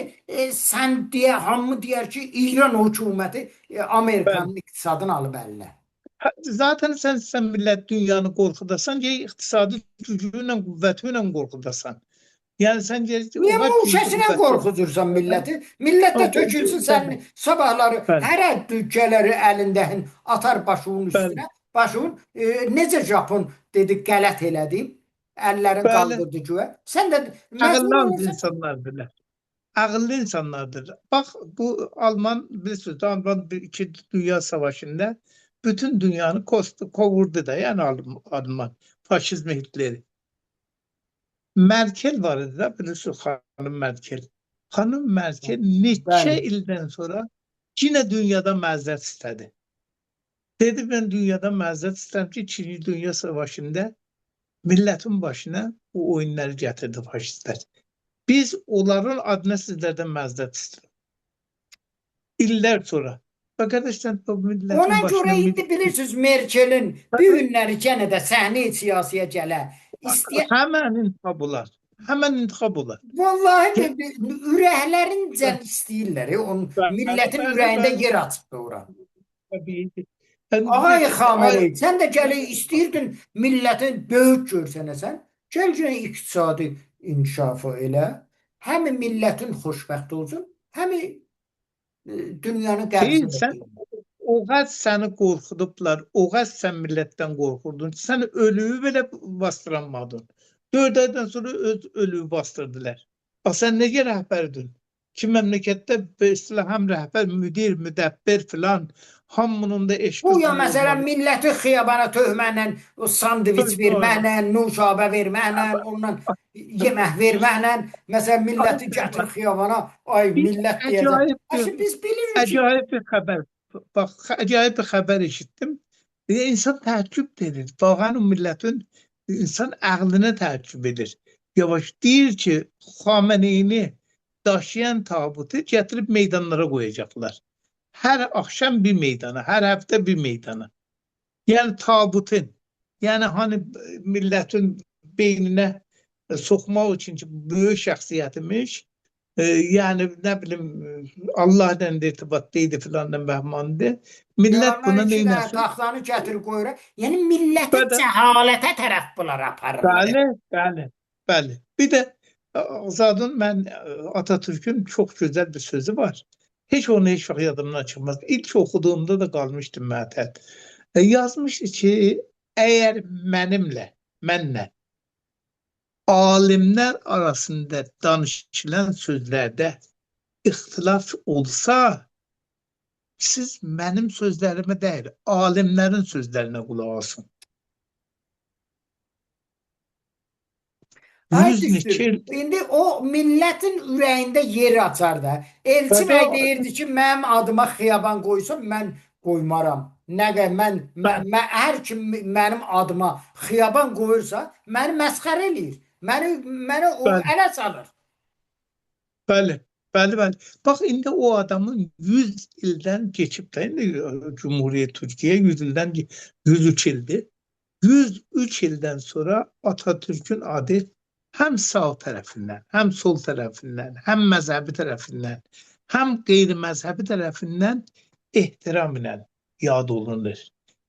sən deyə, hamı deyər ki, İran hökuməti Amerikanın iqtisadını alıb əlinə. Zaten sən millət dünyanı qorxudasan, iqtisadi gücü ilə, qüvvəti ilə qorxudasan. Yəni sən niyə muşəsinə qorxudursan milləti? Millət də tökülsün sən sabahları hərə dükkələri əlindəhin atar başının üstünə. Başın necə Japon dedi qələt elədi. Əllərini qaldırdı güya. Sən də ağıllı insanlardır. Ağıllı insanlardır. Bax bu Alman bilirsiniz, Alman 2 Dünya Savaşında bütün dünyanı kovurdu da, yəni Alman faşizm Hitleri. Merkel var idi da, bilirsiniz, xanım Merkel. Xanım Merkel neçə ildən sonra yine dünyadan məzrət istədi. Dedi, mən dünyadan məzrət istəyirəm ki, 2. Dünya Savaşında milletin başına bu oyunları getirdi faşistler. Biz onların adına sizlerden məzrət istiyoruz. İllər sonra. Bak arkadaşlar, bu milletin ona başına... görə indi bilirsiniz Merkel'in bir günləri gene də səhni siyasiyə gələ. Hemen intikab olar. Vallahi ürəklərincə istəyirlər. Milletin ürəyində yer açıbdı ora. Ağay Xamenei, sən də gəli istəyirdin millətin böyük görsənəsən. Gəl iqtisadi inkişafı elə. Həm millətin xoşbəxt olsun, həm dünyanı qəbzə. O qəz səni qorxudublar, o qəz sən millətdən qorxurdun. Sən ölüyü belə bastıramadın. 4 aydan sonra ölüyü bastırdılar. Bax, sən necə rəhbərdin? ki memlekette be istilah hem rəhbər, müdir, müdəbbir filan hamının da eşqi Güya qanı məsələn olmalı. milləti xiyabana töhməklə, o sandviç verməklə, nuşabə verməklə, ondan yemək verməklə, məsələn milləti gətir xiyabana, ay Bir millət deyəcək. acayip bir, Aşı biz bilirik ki, acayip bir haber. Bak acayip bir haber işittim. İnsan təəccüb edir. Vaxan o milletin insan ağlına təəccüb edir. Yavaş deyir ki, Xameneyini daşıyan tabutu getirip meydanlara koyacaklar. Her akşam bir meydana, her hafta bir meydana. Yani tabutun, yani hani milletin beynine sokmak için ki, büyük şəxsiyyətmiş, yani ne bileyim Allah'dan da irtibatlıydı filan da Mehman'dı. Millet yalandan buna iki dənə neylesin? taxtanı gətir qoyur. Yəni milləti Böyle, cəhalətə tərəf bunlar aparırlar. bəli, bəli, bəli. Bir de Azad'ın ben Atatürk'ün çok güzel bir sözü var. Hiç onu hiç vaxt yadımdan çıkmaz. İlk okuduğumda da kalmıştım məətəd. Yazmışdı ki, eğer mənlə alimler arasında danışılan sözlerde ixtilaf olsa, siz benim sözlerime değil, alimlerin sözlerine kulak asın. Ay Yüz düşdür. neçə İndi o millətin ürəyində yer açar da. Elçin Bəli, bəy deyirdi ki, mənim adıma xiyaban qoysun, mən qoymaram. Nə qədər hər kim mənim adıma xiyaban qoyursa, məni məsxərə eləyir. Məni o bəli, ələ salır. bəli, bəli, bəli. Bak indi o adamın 100 ilden geçip de indi Cumhuriyet Türkiye 100 ilden 103 ildi. 103 ilden sonra Atatürk'ün adı hem sağ tarafından, hem sol tarafından, hem mezhebi tarafından, hem gayrimezhebi tarafından ihtiram ile yad olunur.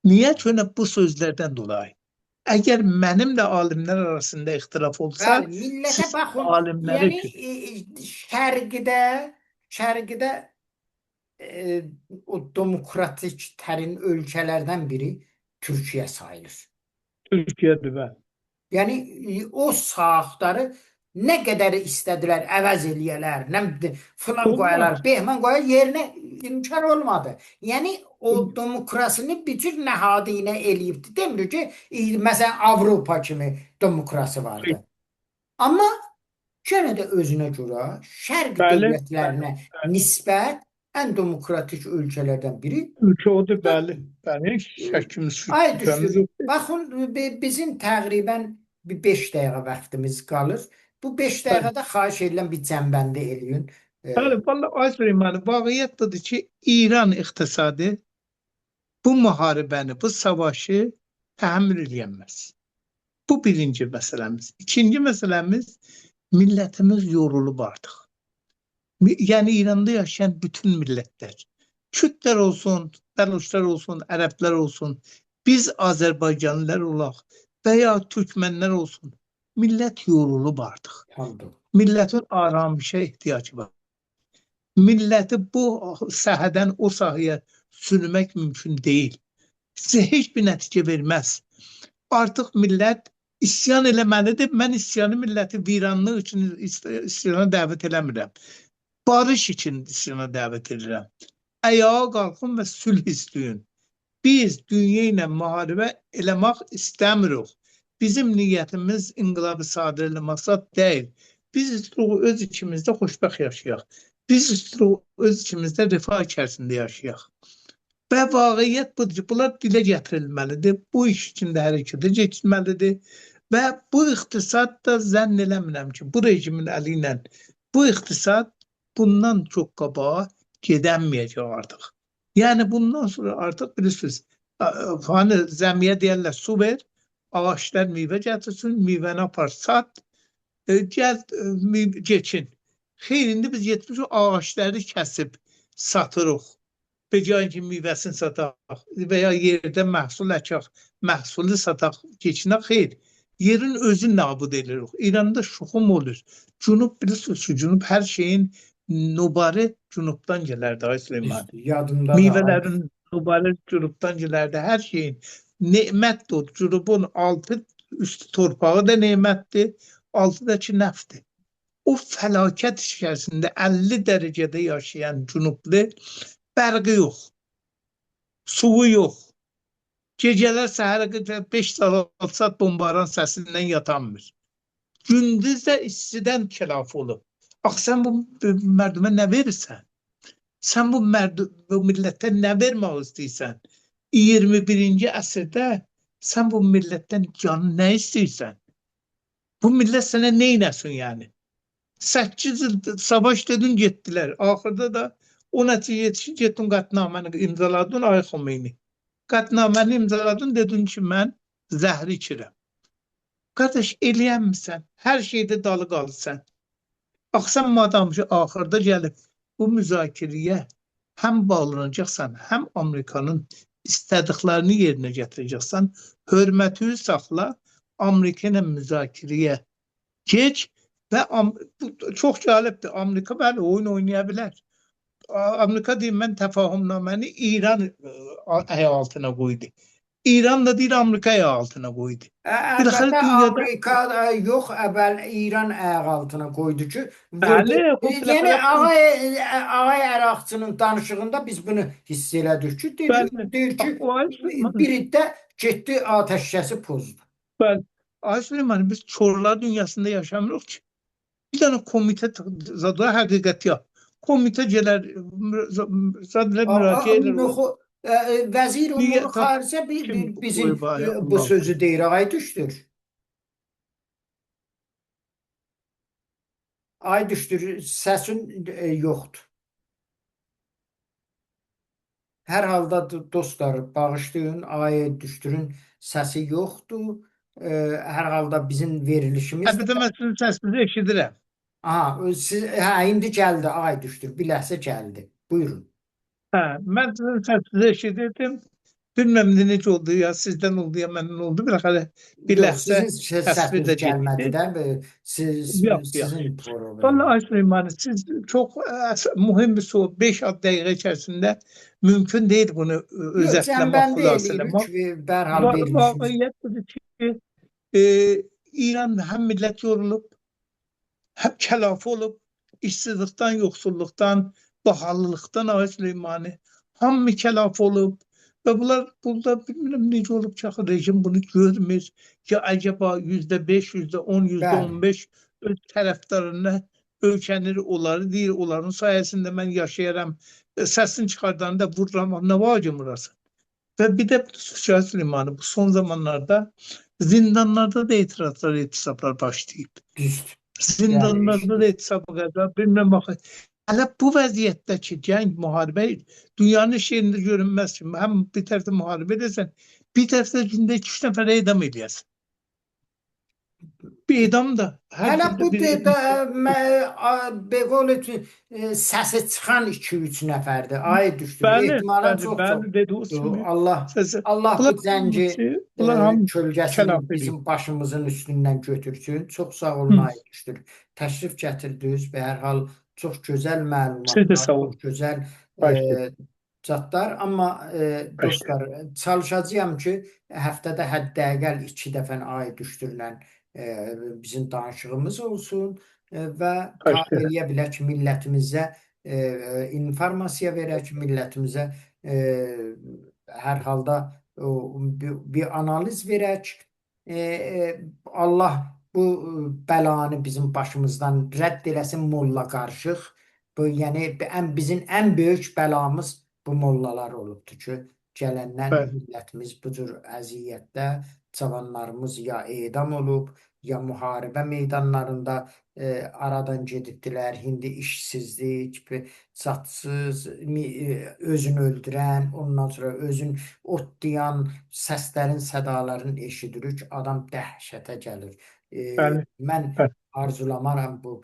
Niye? Çünkü bu sözlerden dolayı. Eğer benimle alimler arasında ihtilaf olsa, Bəli, millətə siz baxın. alimleri Yəni için. şərqdə o demokratik tərin ölkələrdən biri Türkiyə sayılır. Türkiye'de ben. Yəni o sağları nə qədər istədilər əvəz eləyələr, nə filan qoyalar, Olmaz. behman qoya yerinə imkan olmadı. Yəni o demokrasini bütün nəhadinə eləyibdi. Demir ki, məsələn Avropa kimi demokrasi vardı. Amma yenə də özünə görə şərq Bəli, dövlətlərinə nisbət ən demokratik ölkələrdən biri. ülke oldu bəli. Bəli, şəkimiz, Ay şübhəmiz düşdür. yoxdur. Baxın, bizim təqribən bir 5 dəqiqə vaxtımız qalır. Bu 5 dəqiqədə xahiş edirəm bir cəmbəndi eləyin. Bəli, vallahi ay Süleyman, vaqiət budur ki, İran iqtisadi bu müharibəni, bu savaşı təhəmmül edəməz. Bu birinci məsələmiz. İkinci məsələmiz, millətimiz yorulub artıq. Yani İran'da yaşayan bütün milletler, Kürtler olsun, Bəluşlar olsun, Ərəblər olsun, biz Azərbaycanlılar olaq veya Türkmenler olsun, millet yorulub artıq. Tamam. Milletin aramışa ihtiyacı var. Milleti bu sahədən o sahəyə sürmek mümkün değil. Size hiçbir netice vermez. Artık millet isyan eləməlidir. Mən isyanı milləti viranlıq için isyana dəvət eləmirəm. Barış için isyana dəvət edirəm. Ayağa qalxın və sülh istəyin. Biz dünya ilə müharibə eləmək istəmirik. Bizim niyyətimiz inqilabı sadır eləmək deyil. Biz istirik öz içimizdə xoşbəxt yaşayaq. Biz istirik öz içimizdə rifah içərisində yaşayaq. Və vaqiət budur ki, bunlar dilə gətirilməlidir. Bu iş içində hərəkətə keçilməlidir. Və bu iqtisad da zənn eləmirəm ki, bu rejimin əli ilə bu iqtisad bundan çok qabağa gedəməyəcək artıq. Yani bundan sonra artıq bilirsiniz, hani zəmiyə deyərlər su ver, ağaçlar meyvə gətirsin, meyvəni apar sat, gəl geçin. Xeyr, indi biz getmiş o ağaçları kəsib satırıq. Becayın ki meyvəsini sataq veya yerdə məhsul əkək, məhsulu sataq, keçinək, xeyr. Yerin özü nabud edirik. İranda şuxum olur. Cunub bilirsiniz ki, Cunub her şeyin nubarı Cunubdan gelərdi ay Süleyman. Yadımda Meyvələrin nubarı Cunubdan gelərdi. Her şeyin nemətdir o. Cunubun altı üstü torpağı da nemətdir, altı da ki nəfdir. o fəlakət içərisində 50 dərəcədə yaşayan cünublu bərqi yox, suyu yox. Gecələr səhərə qədər 5 saat, 6 saat bombardıman səsindən yatanmır. Gündüz də istidən kəlaf olub. Axı sən bu mərdümə nə verirsən? Sən bu millətə nə vermək istəyirsən? 21-ci əsrdə sən bu millətdən canı nə istəyirsən? Bu millət sənə nə eləsin yəni? 8 il savaş dedin getdilər. Axırda da o nəticə yetişin getdin qətnaməni imzaladın Ay Xomeyni. Qətnaməni imzaladın dedin ki mən zəhri içirəm. Qardaş eləyənmirsən. Hər şeydə dalı qalırsan. Axı sən madam ki axırda gəlib bu müzakirəyə həm bağlanacaqsan, həm Amerikanın istədiklərini yerinə gətirəcəksən, hörmətini saxla, Amerika ilə müzakirəyə geç və çox gəlibdir. Amerika bəli oyun oynaya bilər. Amerika deyir mən təfahümnaməni İran əyə altına qoydu. İran da deyir Amerika əyə altına qoydu. Əlbəttə Amerika yox, əvvəl İran ayaq altına qoydu ki, vurdu. Yəni Ağay Əraqçının danışığında biz bunu hiss elədik ki, deyir ki, bir iddə getdi atəşkəsi pozdu. Bəli. Ay Süleyman, biz çorlar dünyasında yaşamırıq ki. Bir dənə komitə zadı həqiqət yap. Komitə gələr, zadlə müraciə edir. Vəzir Umur Xaricə bizim bu sözü deyir, ay düşdür. Ay düşdür, səsin yoxdur. Hər halda dostlar, bağışlayın, ay düşdürün səsi yoxdur. Hər halda bizim verilişimiz... Əlbəttə, mən sizin səsinizi eşidirəm. İndi gəldi, ay düşdür, bir ləhsə gəldi. Buyurun. Mən sizin səsinizi eşidirdim. Bilməm necə oldu, ya sizdən oldu, ya məndən oldu. Bir ləhsə təsvir də gəlmədi də, sizin problem. Vallahi Ay Süleyman, siz çox mühüm bir soru, 5 dəqiqə içərisində mümkün deyil bunu özətləmək, xülasələmək. Vaqiyyət budur ki, İran həm millət yorulub, həm kəlafı olub, işsizlikdən, yoxsulluqdan, bahalılıqdan Ay Süleymani, hamı kəlaf olub və bunlar burada bilmirəm necə olub ki, rejim bunu görmür, ya acaba %5, %10, %15 öz tərəfdarına ölkənir, onları deyir, onların sayəsində mən yaşayaram, səsini çıxardanda vururam, nə vacım burası? Və bir də Ay Süleymani, bu son zamanlarda zindanlarda da etirazlar, etisablar başlayıb. Zindanlarda da etisabı qədər, bilməm baxın. Hələ bu vəziyyətdəki gəng müharibə dünyanın şeirində görünməz ki, həm bir tərəfdə müharibə edəsən, bir tərəfdə gündə 2-3 nəfərə edam edəsən. Bir edam da. Hələ bu Beqol üçün səsi çıxan 2-3 nəfərdir. Ay düşdür. Ehtimalən çox. Allah bu zəngi kölgəsini bizim başımızın üstündən götürsün. Çox sağ olun, ay düşdür. Təşrif gətirdiniz və hər hal çox gözəl məlumatlar, çox gözəl zətlər. Amma dostlar, çalışacağım ki, həftədə hətta-əqəl 2 dəfə ay düşdürülən bizim danışığımız olsun və eləyə bilək millətimizə informasiya verək, millətimizə hər halda bir analiz verək. Allah bu bəlanı bizim başımızdan rədd eləsin, molla qarışıq. Yəni bizim ən böyük bəlamız bu mollalar olubdur ki, gələnlər millətimiz bu cür əziyyətdə, cavanlarımız ya edam olub, ya müharibə meydanlarında aradan gedibdilər. İndi işsizlik, çatsız, özünü öldürən, ondan sonra özün otlayan səslərin, sədaların eşidirik. Adam dəhşətə gəlir. Mən arzulamaram bu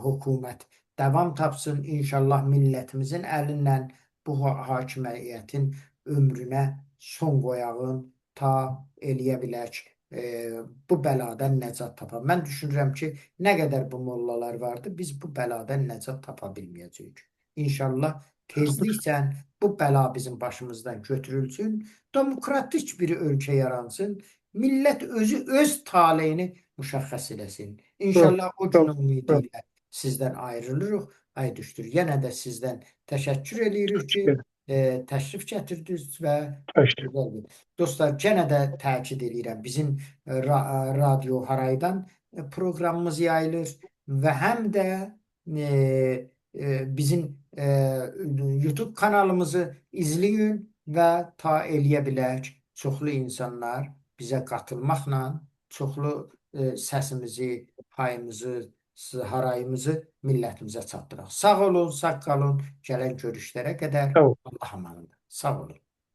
hökumət davam tapsın. İnşallah millətimizin əlindən bu hakimiyyətin ömrünə son qoyağın ta eləyə bilək bu bəladan nəcat tapa. Mən düşünürəm ki, nə qədər bu mollalar vardı, biz bu bəladan nəcat tapa bilməyəcəyik. İnşallah tezliklə bu bəla bizim başımızdan götürülsün, demokratik bir ölkə yaransın, millət özü öz taleyini müşəxəs eləsin. Çok, İnşallah o gün çok, ümidi çok ilə sizdən ayrılırıq. Ay düşdür. Yenə də sizdən təşəkkür edirik ki, şükür. təşrif gətirdiniz və Teşekkür. gözəl bir. Dostlar, yenə də təkid edirəm. Bizim Radio Haraydan proqramımız yayılır və həm də bizim YouTube kanalımızı izləyin və ta eləyə bilək çoxlu insanlar bizə qatılmaqla çoxlu səsimizi, payımızı, harayımızı millətimizə çatdıraq. Sağ olun, sağ qalın. Gələn görüşlərə qədər Sağ ol. Allah amanında. Sağ olun.